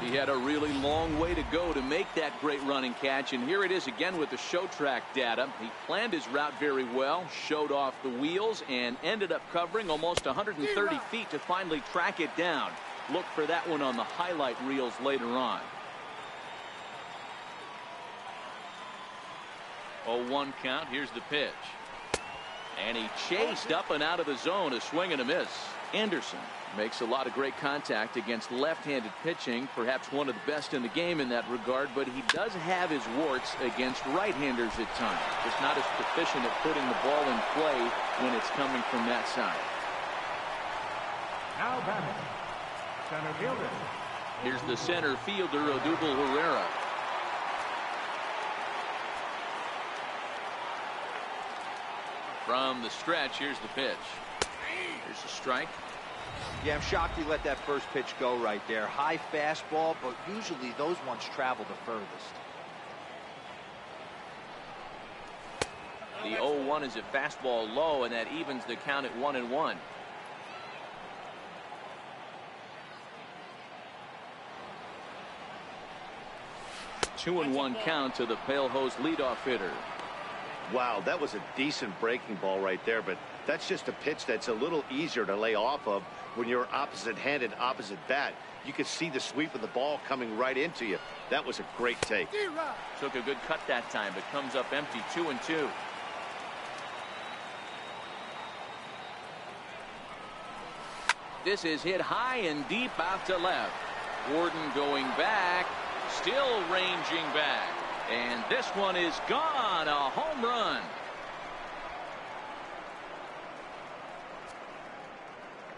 He had a really long way to go to make that great running catch, and here it is again with the show track data. He planned his route very well, showed off the wheels, and ended up covering almost 130 feet to finally track it down. Look for that one on the highlight reels later on. 0-1 count. Here's the pitch. And he chased up and out of the zone, a swing and a miss. Anderson makes a lot of great contact against left-handed pitching, perhaps one of the best in the game in that regard, but he does have his warts against right-handers at times. Just not as proficient at putting the ball in play when it's coming from that side. Now batting, center fielder. Here's the center fielder, Odubel Herrera. From the stretch, here's the pitch. Here's a strike. Yeah, I'm shocked he let that first pitch go right there. High fastball, but usually those ones travel the furthest. The 0-1 is a fastball low, and that evens the count at 1-1. Two and 1 count to the Pale Hose leadoff hitter. Wow, that was a decent breaking ball right there, but that's just a pitch that's a little easier to lay off of when you're opposite-handed, opposite bat. You could see the sweep of the ball coming right into you. That was a great take. Took a good cut that time, but comes up empty. 2-2. This is hit high and deep out to left. Gordon going back, still ranging back. And this one is gone, a home run.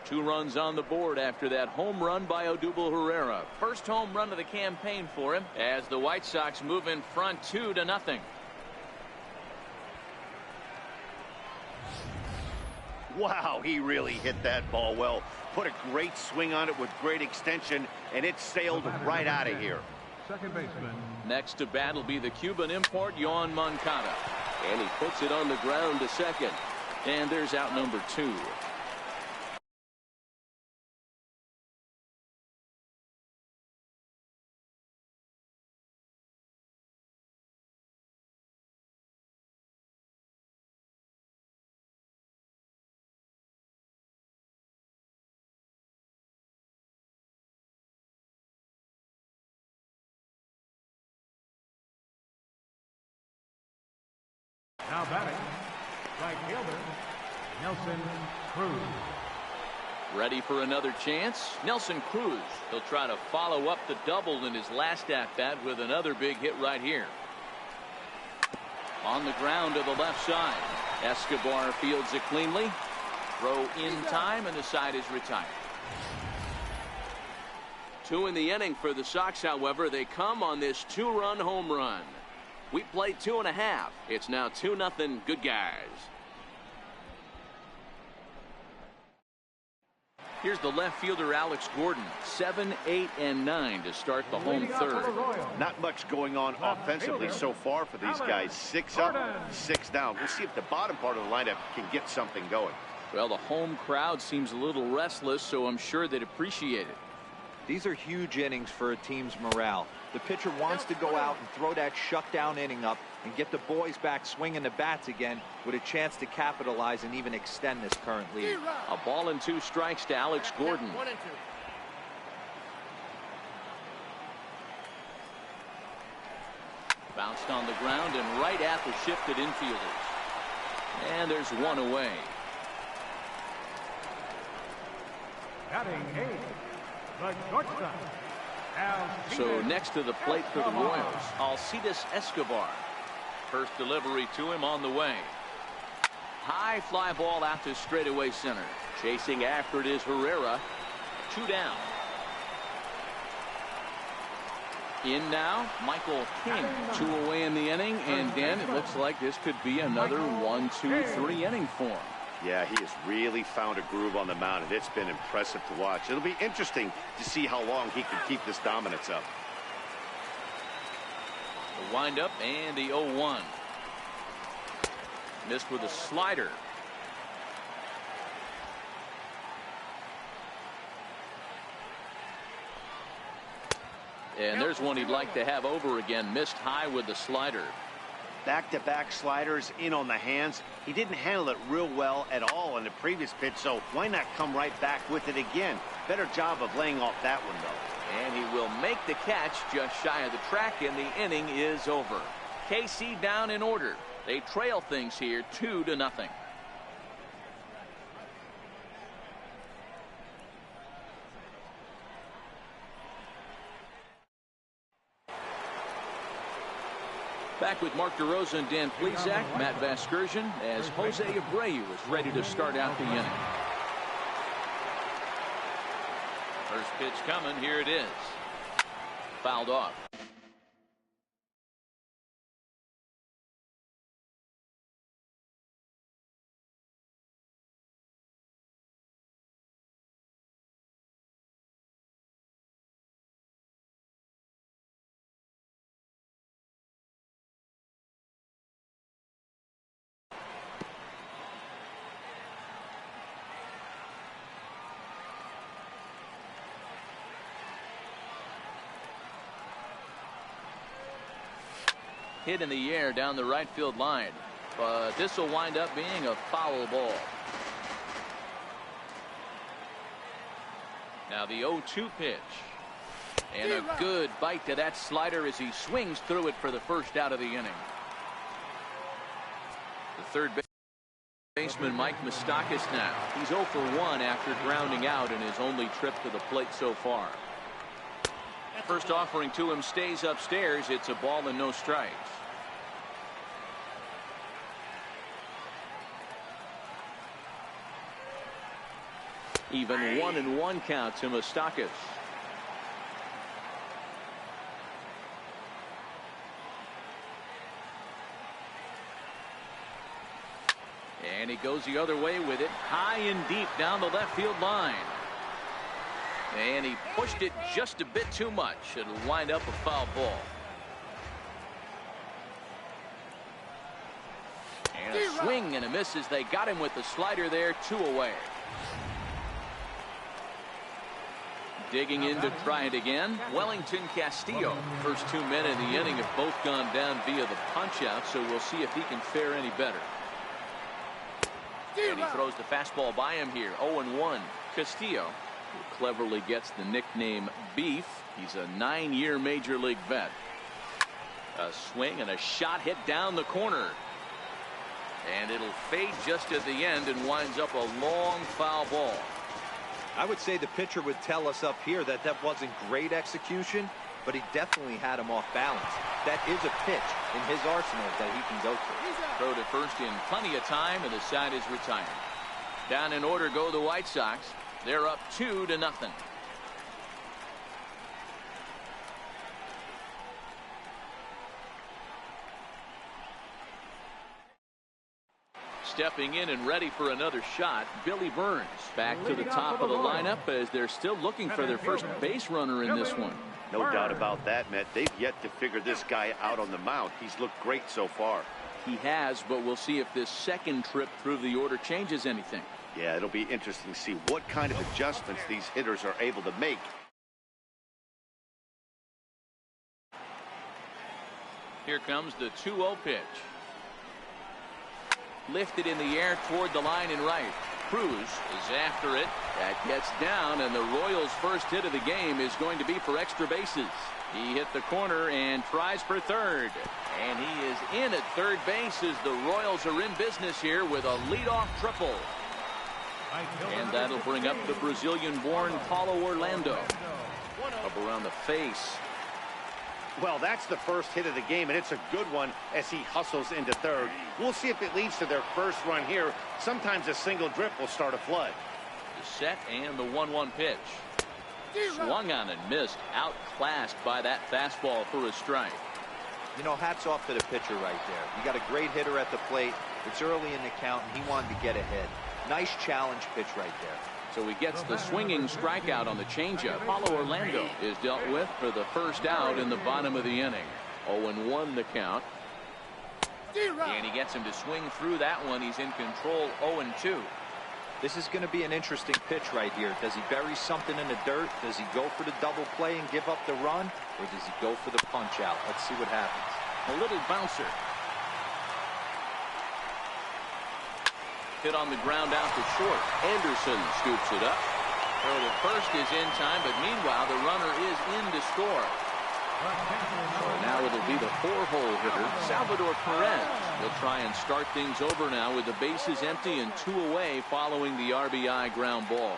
Two runs on the board after that home run by Odubel Herrera. First home run of the campaign for him as the White Sox move in front 2-0. Wow, he really hit that ball well. Put a great swing on it with great extension, and it sailed right out of here. Second baseman. Next to bat will be the Cuban import, Yoan Moncada. And he puts it on the ground to second. And there's out number 2. Now batting, right fielder, Nelson Cruz. Ready for another chance. Nelson Cruz. He'll try to follow up the double in his last at-bat with another big hit right here. On the ground to the left side. Escobar fields it cleanly. Throw in time, and the side is retired. 2 in the inning for the Sox, however. They come on this 2-run home run. We played 2.5. It's now 2-0 good guys. Here's the left fielder, Alex Gordon. 7, 8, and 9 to start the home third. Not much going on offensively so far for these guys. 6 up, 6 down. We'll see if the bottom part of the lineup can get something going. Well, the home crowd seems a little restless, so I'm sure they'd appreciate it. These are huge innings for a team's morale. The pitcher wants to go out and throw that shutdown inning up and get the boys back swinging the bats again with a chance to capitalize and even extend this current lead. A ball and 2 strikes to Alex Gordon. 1 and 2. Bounced on the ground and right at the shifted infielders. And there's 1 away. Batting 8, the shortstop, So next to the plate for the Royals, Alcides Escobar. First delivery to him on the way. High fly ball out to straightaway center. Chasing after it is Herrera. 2 down. In now, Michael King. 2 away in the inning, and Dan, it looks like this could be another 1, 2, 3 inning for him. Yeah, he has really found a groove on the mound, and it's been impressive to watch. It'll be interesting to see how long he can keep this dominance up. The windup and the 0-1. Missed with a slider. And there's one he'd like to have over again. Missed high with the slider. Back-to-back sliders in on the hands. He didn't handle it real well at all in the previous pitch, so why not come right back with it again? Better job of laying off that one, though. And he will make the catch just shy of the track, and the inning is over. KC down in order. They trail things here 2-0. Back with Mark DeRosa and Dan Plesac, Matt Vasgersian, as Jose Abreu is ready to start out the inning. First pitch coming. Here it is. Fouled off. Hit in the air down the right field line, but this will wind up being a foul ball. Now the 0-2 pitch, and a good bite to that slider as he swings through it for the first out of the inning. The third baseman Mike Moustakas now. He's 0 for 1 after grounding out in his only trip to the plate so far. First offering to him stays upstairs. It's a ball and no strikes. Even 1-1 count to Moustakas. And he goes the other way with it, high and deep down the left field line. And he pushed it just a bit too much. It'll wind up a foul ball. And a swing and a miss as they got him with the slider there. 2 away. Digging in to try it again, Wellington Castillo. First 2 men in the inning have both gone down via the punch out, so we'll see if he can fare any better. And he throws the fastball by him here. 0-1. Castillo, who cleverly gets the nickname Beef. He's a 9-year major league vet. A swing and a shot hit down the corner. And it'll fade just at the end and winds up a long foul ball. I would say the pitcher would tell us up here that that wasn't great execution, but he definitely had him off balance. That is a pitch in his arsenal that he can go to. Throw to first in plenty of time, and the side is retired. Down in order go the White Sox. They're up 2-0. Stepping in and ready for another shot, Billy Burns back to the top of the lineup as they're still looking for their first base runner in this one. No doubt about that, Matt. They've yet to figure this guy out on the mound. He's looked great so far. He has, but we'll see if this second trip through the order changes anything. Yeah, it'll be interesting to see what kind of adjustments these hitters are able to make. Here comes the 2-0 pitch. Lifted in the air toward the line and right. Cruz is after it. That gets down, and the Royals' first hit of the game is going to be for extra bases. He hit the corner and tries for third. And he is in at third base as the Royals are in business here with a leadoff triple. And that'll bring up the Brazilian-born Paulo Orlando. Up around the face. Well, that's the first hit of the game, and it's a good one as he hustles into third. We'll see if it leads to their first run here. Sometimes a single drip will start a flood. The set and the 1-1 pitch. Swung on and missed. Outclassed by that fastball for a strike. You know, hats off to the pitcher right there. You got a great hitter at the plate. It's early in the count, and he wanted to get ahead. Nice challenge pitch right there. So he gets the swinging strikeout on the changeup. Paulo Orlando is dealt with for the first out in the bottom of the inning. 0-1 the count. And he gets him to swing through that one. He's in control. 0-2. This is going to be an interesting pitch right here. Does he bury something in the dirt? Does he go for the double play and give up the run? Or does he go for the punch out? Let's see what happens. A little bouncer. Hit on the ground out to short. Anderson scoops it up. Throw to first is in time, but meanwhile the runner is in to score. So now it'll be the 4-hole hitter, Salvador Perez. He'll try and start things over now with the bases empty and 2 away following the RBI ground ball.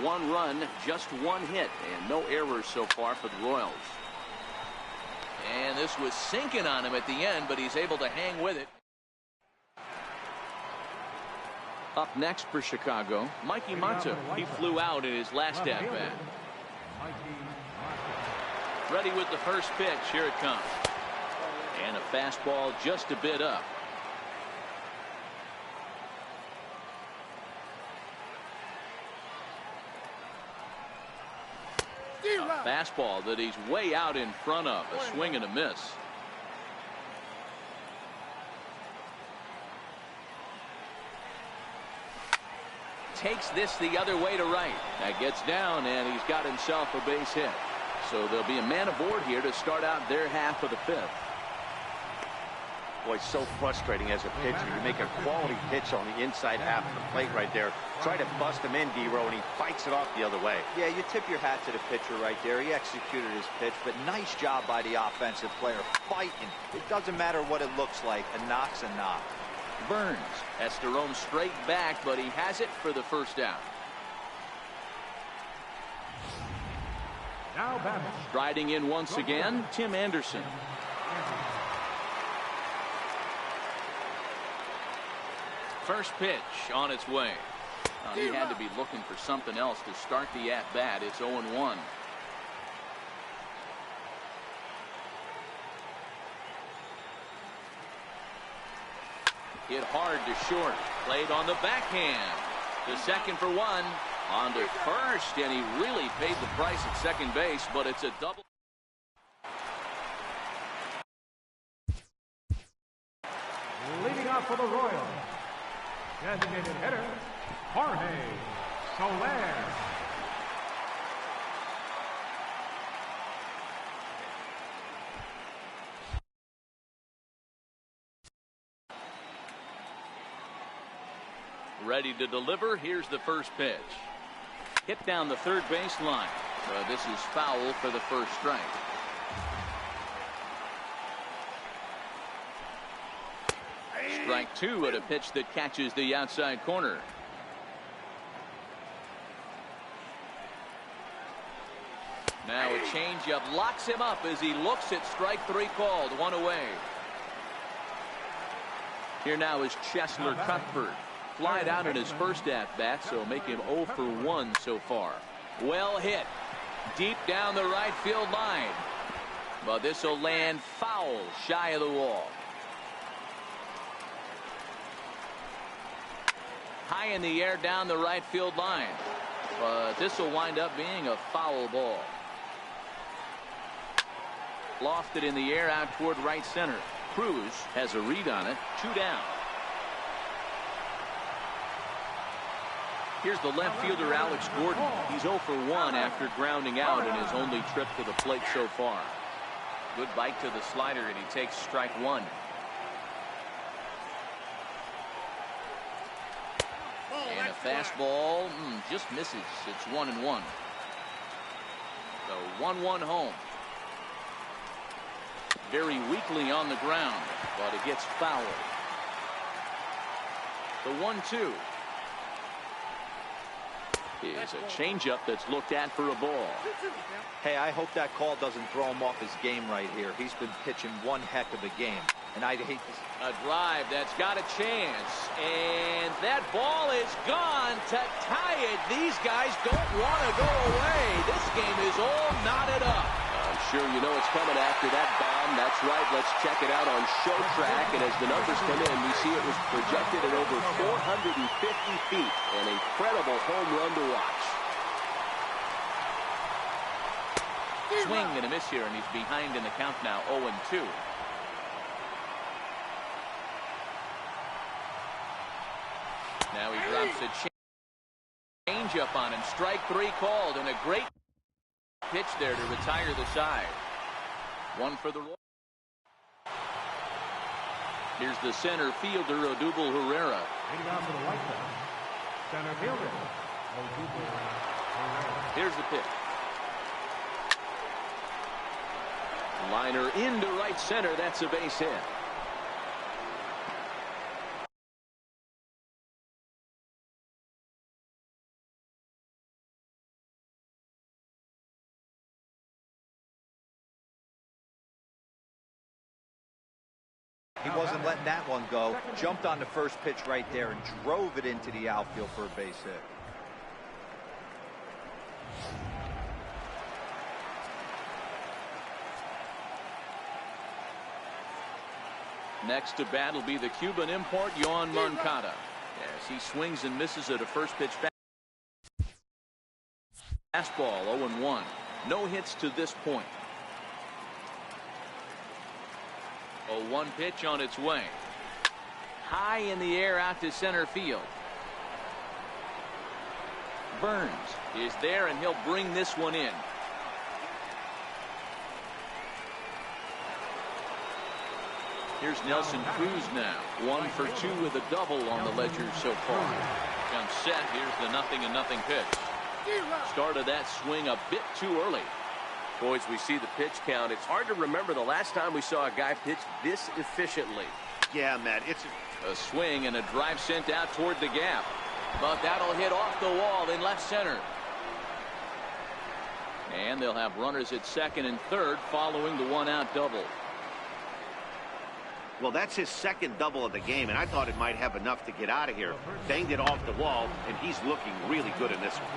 1 run, just 1 hit, and no errors so far for the Royals. And this was sinking on him at the end, but he's able to hang with it. Up next for Chicago, Mickey Mantle. He flew out in his last at-bat. Ready with the first pitch. Here it comes. And a fastball just a bit up. A fastball that he's way out in front of. A swing and a miss. Takes this the other way to right. That gets down, and he's got himself a base hit. So there'll be a man aboard here to start out their half of the 5th. Boy, so frustrating as a pitcher. You make a quality pitch on the inside half of the plate right there. Try to bust him in, D-Row, and he fights it off the other way. Yeah, you tip your hat to the pitcher right there. He executed his pitch, but nice job by the offensive player fighting. It doesn't matter what it looks like. A knock's a knock. Burns has to roam straight back, but he has it for the first out. Now batting. Striding in once again, Tim Anderson. First pitch on its way. He had to be looking for something else to start the at-bat. It's 0-1. Hit hard to short. Played on the backhand. To second for 1. On to first, and he really paid the price at second base, but it's a double. Leading off for the Royals, designated hitter, Jorge Soler. Ready to deliver. Here's the first pitch. Hit down the third base line. This is foul for the first strike. Strike two at a pitch that catches the outside corner. Now a changeup locks him up as he looks at strike three called. One away. Here now is Cheslor Cuthbert. Flied out in his first at-bat, so make him 0 for 1 so far. Well hit. Deep down the right field line. But this will land foul shy of the wall. High in the air down the right field line. But this will wind up being a foul ball. Lofted in the air out toward right center. Cruz has a read on it. 2 down. Here's the left fielder, Alex Gordon. He's 0 for 1 after grounding out in his only trip to the plate so far. Good bite to the slider, and he takes strike one. And a fastball just misses. It's 1-1. So 1-1 home. Very weakly on the ground, but it gets fouled. The 1-2 is a changeup that's looked at for a ball. Hey, I hope that call doesn't throw him off his game right here. He's been pitching one heck of a game, and I'd hate to. A drive that's got a chance, and that ball is gone to tie it. These guys don't want to go away. This game is all knotted up. I'm sure you know it's coming after that bomb. That's right. Let's check it out on Show Track. And as the numbers come in, we see it was projected at over 450 feet. An incredible home run to watch. Swing and a miss here, and he's behind in the count now, 0-2. Now he drops a change-up on him. Strike three called, and a great pitch there to retire the side. One for the Royals. Here's the center fielder, Odubel Herrera. Hitting out to the right side. Center fielder, Odubel Herrera. Here's the pitch. Liner into right center. That's a base hit. He wasn't letting that one go. Jumped on the first pitch right there and drove it into the outfield for a base hit. Next to bat will be the Cuban import, Yoan Moncada. As he swings and misses at a first pitch fastball, 0-1. No hits to this point. 0-1 pitch on its way. High in the air out to center field. Burns is there, and he'll bring this one in. Here's Nelson Cruz now. 1 for 2 with a double on the ledger so far. Comes set. Here's the 0-0 pitch. Started that swing a bit too early. Boys, we see the pitch count. It's hard to remember the last time we saw a guy pitch this efficiently. Yeah, Matt, it's a swing and a drive sent out toward the gap. But that'll hit off the wall in left center. And they'll have runners at second and third following the one-out double. Well, that's his second double of the game, and I thought it might have enough to get out of here. Banged it off the wall, and he's looking really good in this one.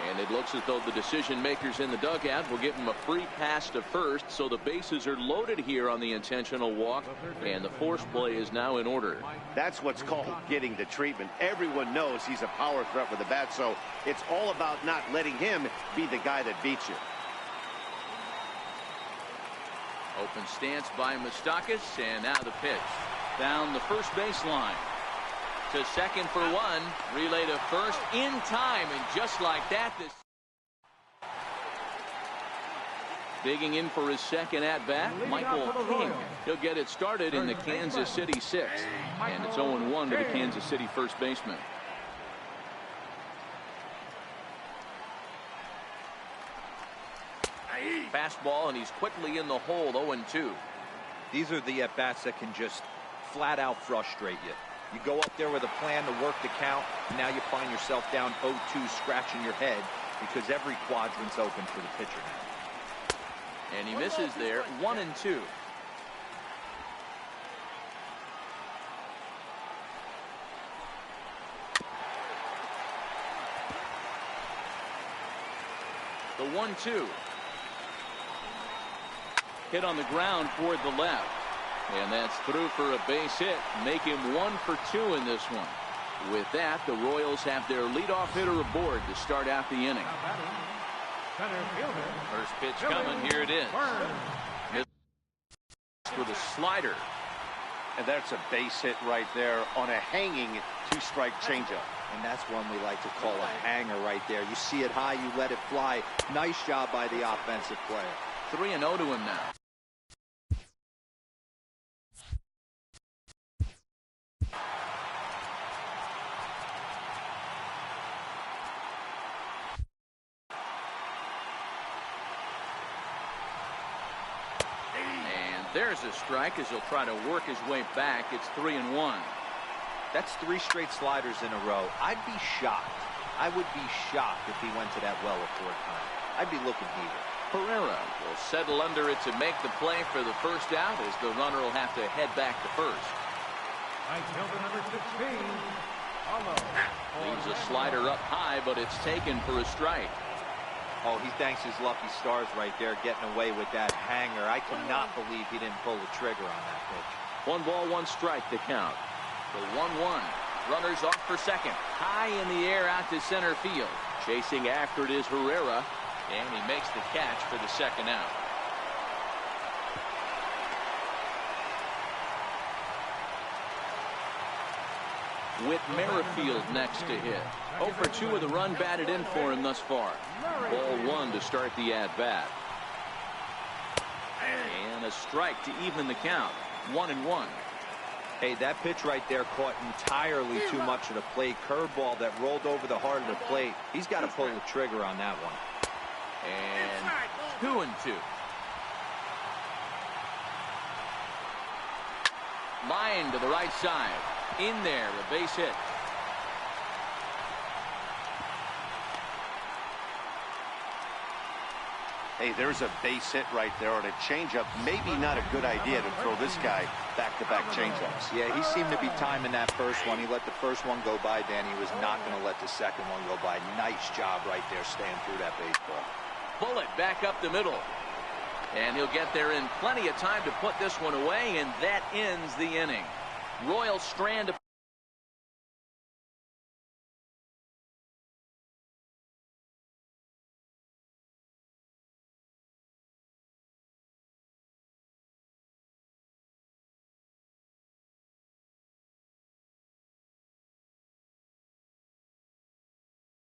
And it looks as though the decision makers in the dugout will give him a free pass to first, so the bases are loaded here on the intentional walk, and the force play is now in order. That's what's called getting the treatment. Everyone knows he's a power threat with the bat, so it's all about not letting him be the guy that beats you. Open stance by Moustakas, and now the pitch. Down the first baseline. To second for one, relay to first in time, and just like that, Digging in for his second at-bat, Michael King. He'll get it started in the Kansas City sixth. And it's 0-1 to the Kansas City first baseman. Fastball, and he's quickly in the hole, 0-2. These are the at-bats that can just flat out frustrate you. You go up there with a plan to work the count, and now you find yourself down 0-2, scratching your head because every quadrant's open for the pitcher now. And he misses there, 1-2. The 1-2. Hit on the ground toward the left. And that's through for a base hit. Make him 1 for 2 in this one. With that, the Royals have their leadoff hitter aboard to start out the inning. First pitch coming. Here it is. With a slider. And that's a base hit right there on a hanging 2-strike changeup. And that's one we like to call a hanger right there. You see it high, you let it fly. Nice job by the offensive player. 3-0 to him now. And there's a strike as he'll try to work his way back. It's 3-1. That's 3 straight sliders in a row. I'd be shocked. I would be shocked if he went to that well a 4th time. I'd be looking heated. Pereira will settle under it to make the play for the first out as the runner will have to head back to first. Outfielder number 16, Paulo. Leaves a slider up high, but it's taken for a strike. Oh, he thanks his lucky stars right there, getting away with that hanger. I cannot believe he didn't pull the trigger on that pitch. 1 ball, 1 strike to count. The 1-1. Runners off for second. High in the air out to center field. Chasing after it is Herrera. And he makes the catch for the second out. Whit Merrifield next to hit. 0 for 2 with a run batted in for him thus far. Ball 1 to start the at-bat. And a strike to even the count. 1-1. Hey, that pitch right there caught entirely too much of the plate. Curveball that rolled over the heart of the plate. He's got to pull the trigger on that one. And 2-2. Line to the right side. In there, a base hit. Hey, there's a base hit right there on a changeup. Maybe not a good idea to throw this guy back-to-back changeups. Yeah, he seemed to be timing that first one. He let the first one go by, Danny. He was not going to let the second one go by. Nice job right there staying through that baseball. Bullet back up the middle. And he'll get there in plenty of time to put this one away, and that ends the inning. Royal strand.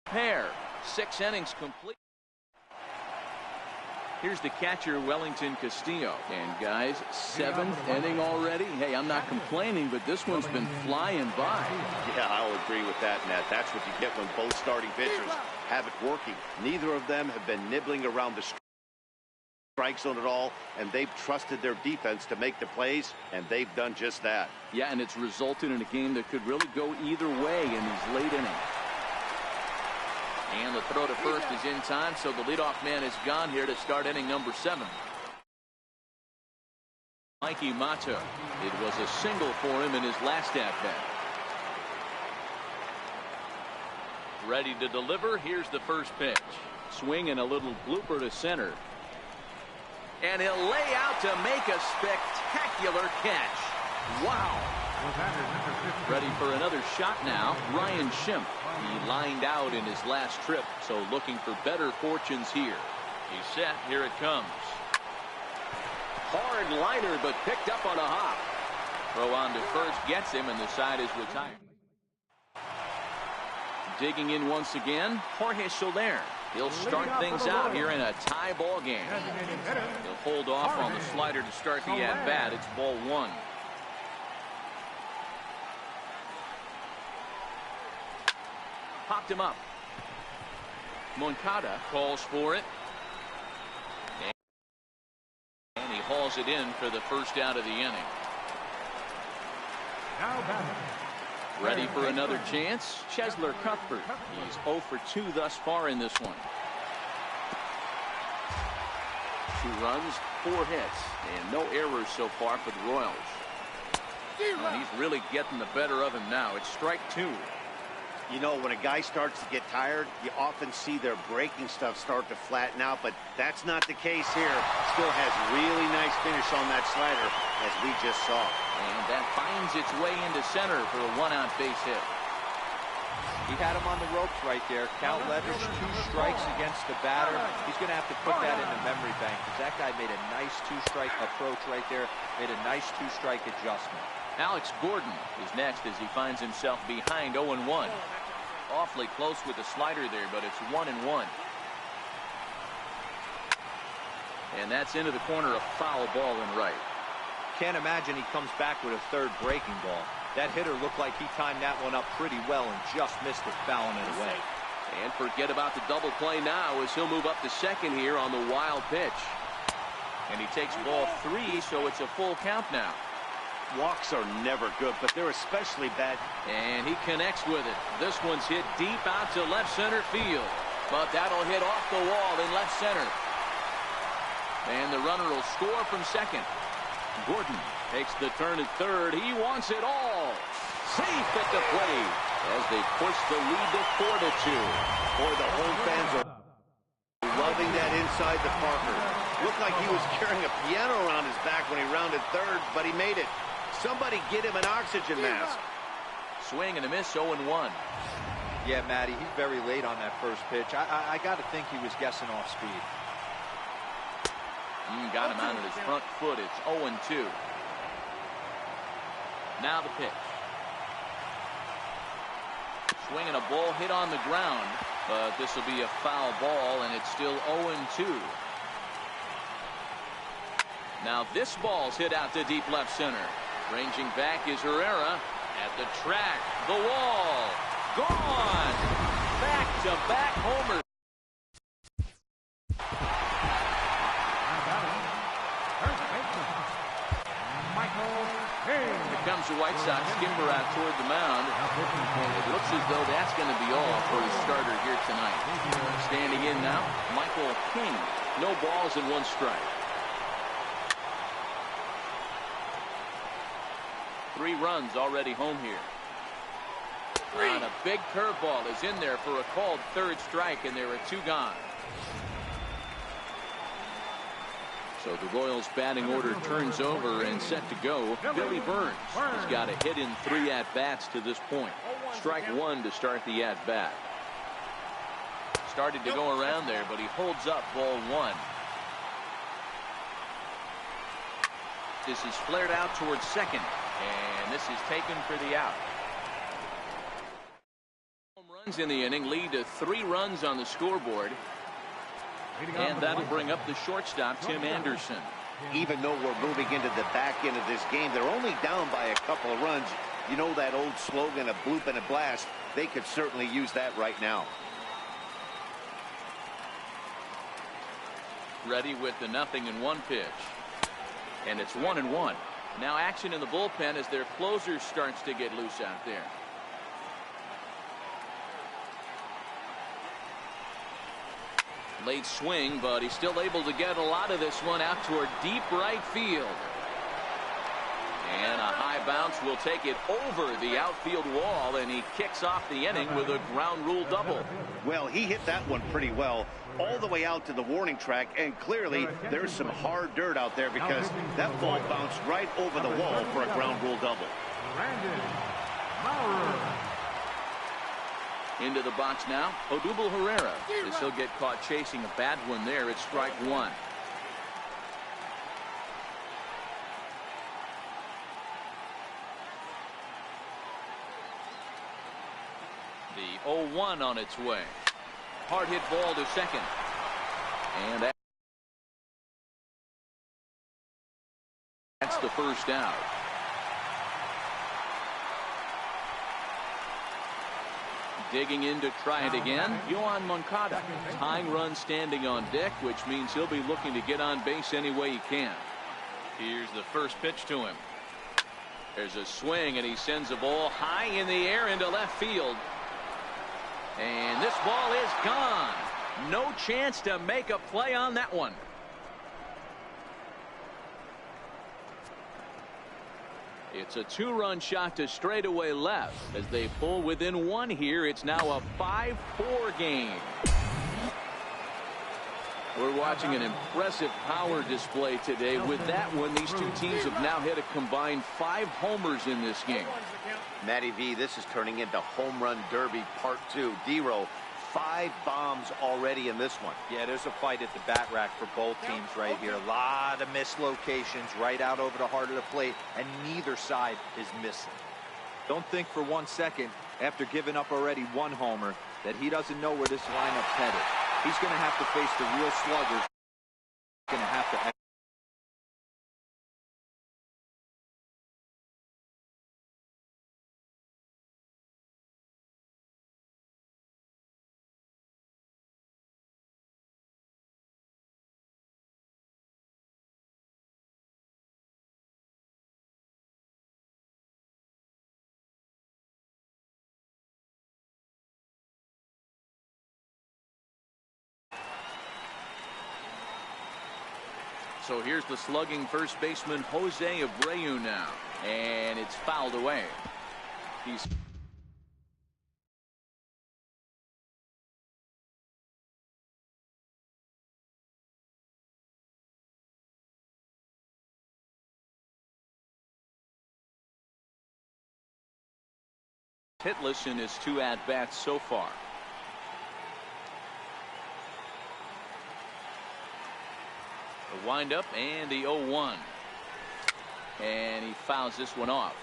Pair. 6 innings complete. Here's the catcher, Wellington Castillo. And guys, 7th inning already. Hey, I'm not complaining, but this one's been flying by. Yeah, I'll agree with that, Matt. That's what you get when both starting pitchers have it working. Neither of them have been nibbling around the strike zone at all, and they've trusted their defense to make the plays, and they've done just that. Yeah, and it's resulted in a game that could really go either way in these late innings. And the throw to first is in time, so the leadoff man is gone here to start inning number 7. Mikey Mata. It was a single for him in his last at-bat. Ready to deliver. Here's the first pitch. Swing and a little blooper to center. And he'll lay out to make a spectacular catch. Wow. Ready for another shot now. Ryan Schimpf. He lined out in his last trip, so looking for better fortunes here. He's set. Here it comes. Hard liner, but picked up on a hop. Throw on to first gets him, and the side is retired. Digging in once again, Jorge Soler. He'll start things out here in a tie ball game. He'll hold off on the slider to start the at-bat. It's ball one. Popped him up. Moncada calls for it. And he hauls it in for the first out of the inning. Ready for another chance? Cheslor Cuthbert. He's 0 for 2 thus far in this one. 2 runs, 4 hits, and no errors so far for the Royals. And he's really getting the better of him now. It's strike 2. You know, when a guy starts to get tired, you often see their breaking stuff start to flatten out, but that's not the case here. Still has really nice finish on that slider, as we just saw. And that finds its way into center for a 1-out base hit. He had him on the ropes right there. Count leverage, 2 strikes against the batter. He's going to have to put that in the memory bank because that guy made a nice 2-strike approach right there. Made a nice 2-strike adjustment. Alex Gordon is next as he finds himself behind 0-1. Awfully close with the slider there, but it's 1-1. And that's into the corner, a foul ball in right. Can't imagine he comes back with a third breaking ball. That hitter looked like he timed that one up pretty well and just missed it, fouling it away. And forget about the double play now as he'll move up to second here on the wild pitch. And he takes ball 3, so it's a full count now. Walks are never good, but they're especially bad. And he connects with it. This one's hit deep out to left center field. But that'll hit off the wall in left center. And the runner will score from second. Gordon takes the turn at third. He wants it all. Safe at the plate as they push the lead to 4-2. Boy, the home fans are loving that inside the Parker. Looked like he was carrying a piano around his back when he rounded third, but he made it. Somebody get him an oxygen mask. Swing and a miss, 0-1. Yeah, Matty, he's very late on that first pitch. I got to think he was guessing off speed. Got him out of his front foot. It's 0-2. Now the pitch. Swinging a ball hit on the ground, but this will be a foul ball, and it's still 0-2. Now this ball's hit out to deep left center. Ranging back is Herrera at the track. The wall. Gone. Back-to-back homers. Here comes the White Sox. Skimmer out toward the mound. It looks as though that's going to be all for the starter here tonight. Standing in now, Michael King. No balls and 1 strike. 3 runs already home here. And a big curveball is in there for a called third strike, and there are 2 gone. So the Royals batting order turns over and set to go. Billy Burns has got a hit in 3 at-bats to this point. Strike 1 to start the at-bat. Started to go around there, but he holds up ball 1. This is flared out towards second, and this is taken for the out. Home runs in the inning lead to 3 runs on the scoreboard. And that'll bring up the shortstop, Tim Anderson. Even though we're moving into the back end of this game, they're only down by a couple of runs. You know that old slogan, a bloop and a blast? They could certainly use that right now. Ready with the 0-1 pitch. And it's 1-1. Now action in the bullpen as their closer starts to get loose out there. Late swing, but he's still able to get a lot of this one out toward deep right field. And a high bounce will take it over the outfield wall, and he kicks off the inning with a ground rule double. Well, he hit that one pretty well all the way out to the warning track, and clearly there's some hard dirt out there because that ball bounced right over the wall for a ground rule double. Into the box now, Odubel Herrera. As he'll get caught chasing a bad one there. It's strike 1. The 0-1 on its way. Hard hit ball to second. And that's the first out. Digging in to try it again, Yoan Moncada. Tying run standing on deck, which means he'll be looking to get on base any way he can. Here's the first pitch to him. There's a swing, and he sends a ball high in the air into left field. And this ball is gone. No chance to make a play on that one. It's a 2-run shot to straightaway left. As they pull within one here, it's now a 5-4 game. We're watching an impressive power display today. With that one, these two teams have now hit a combined 5 homers in this game. Matty V, this is turning into home run derby part 2. D-Row, 5 bombs already in this one. Yeah, there's a fight at the bat rack for both teams right here. A lot of mislocations right out over the heart of the plate, and neither side is missing. Don't think for 1 second, after giving up already 1 homer, that he doesn't know where this lineup's headed. He's going to have to face the real sluggers. He's going to have to. So here's the slugging first baseman Jose Abreu now, and it's fouled away. He's hitless in his 2 at-bats so far. The windup and the 0-1. And he fouls this one off.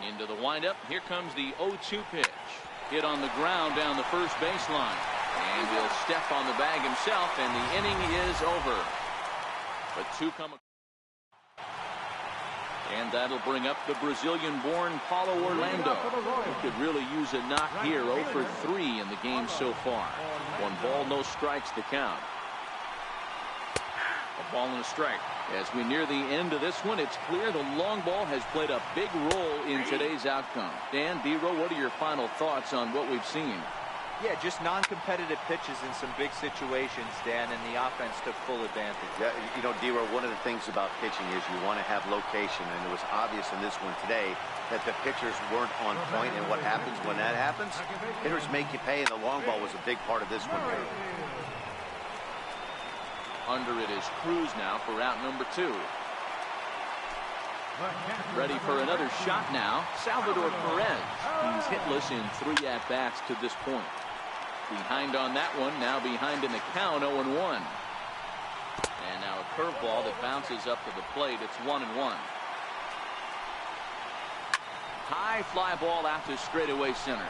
Into the windup. Here comes the 0-2 pitch. Hit on the ground down the first baseline. And he'll step on the bag himself, and the inning is over. But 2 come. And that'll bring up the Brazilian-born Paulo Orlando. He could really use a knock here. 0 for 3 in the game so far. 1 ball, no strikes to count. A ball and a strike. As we near the end of this one, it's clear the long ball has played a big role in today's outcome. Dan, D-Row, what are your final thoughts on what we've seen? Yeah, just non-competitive pitches in some big situations, Dan, and the offense took full advantage. Yeah, you know, D-Row, one of the things about pitching is you want to have location, and it was obvious in this one today that the pitchers weren't on point, and what happens when that happens? Hitters make you pay, and the long ball was a big part of this one. Under it is Cruz now for out number 2. Ready for another shot now, Salvador Perez. He's hitless in 3 at-bats to this point. Behind on that one, now behind in the count, 0-1. And now a curveball that bounces up to the plate. It's 1-1. High fly ball out to straightaway center.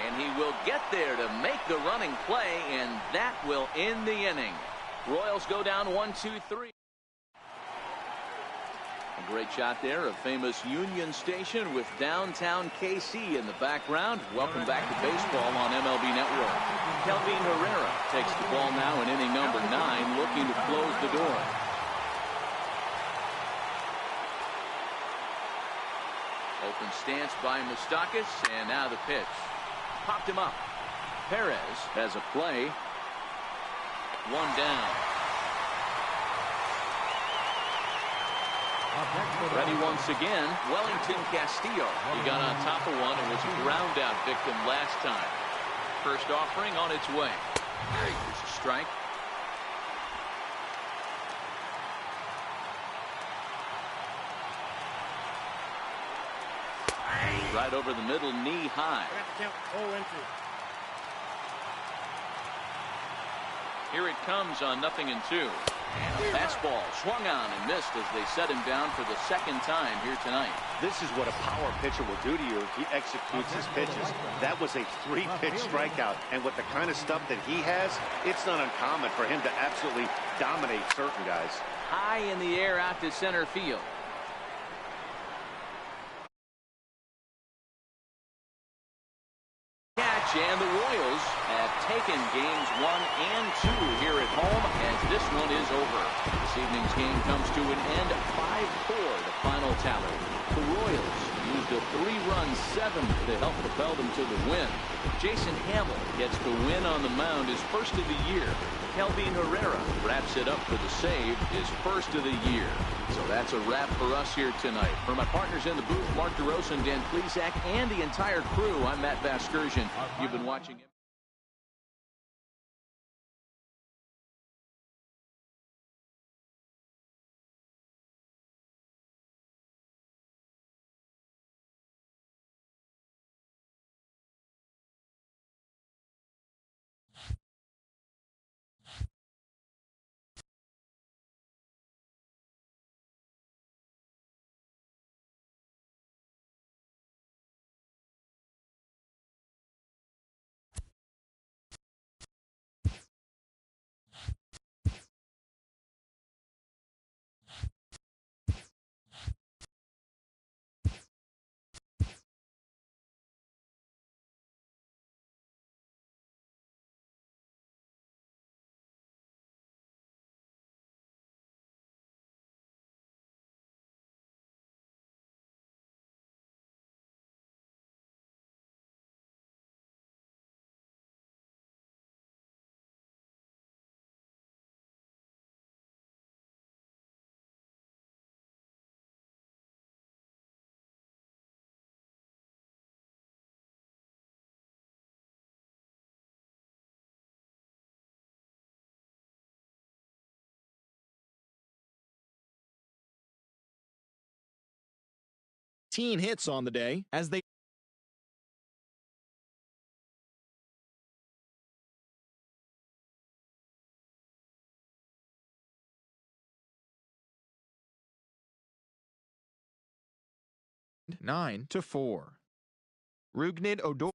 And he will get there to make the running play, and that will end the inning. Royals go down 1-2-3. A great shot there of famous Union Station with downtown KC in the background. Welcome back to baseball on MLB Network. Kelvin Herrera takes the ball now in inning number 9, looking to close the door. Open stance by Moustakas, and now the pitch. Popped him up. Perez has a play. 1 down. Ready once again, Wellington Castillo. He got on top of one and was a ground out victim last time. First offering on its way. There's a strike. Right over the middle, knee high. Here it comes on 0-2. And a fastball swung on and missed as they set him down for the second time here tonight. This is what a power pitcher will do to you if he executes his pitches. That was a 3-pitch strikeout, and with the kind of stuff that he has, it's not uncommon for him to absolutely dominate certain guys. High in the air out to center field. Catch, and the Royals have taken games 1 and 2 here at home, as this one is over. This evening's game comes to an end, 5-4, the final tally. The Royals used a 3-run 7th to help propel them to the win. Jason Hammel gets the win on the mound, his first of the year. Kelvin Herrera wraps it up for the save, his first of the year. So that's a wrap for us here tonight. For my partners in the booth, Mark DeRosa, Dan Plesac, and the entire crew, I'm Matt Vasgersian. You've been watching hits on the day as they (9-4). Rougned Odor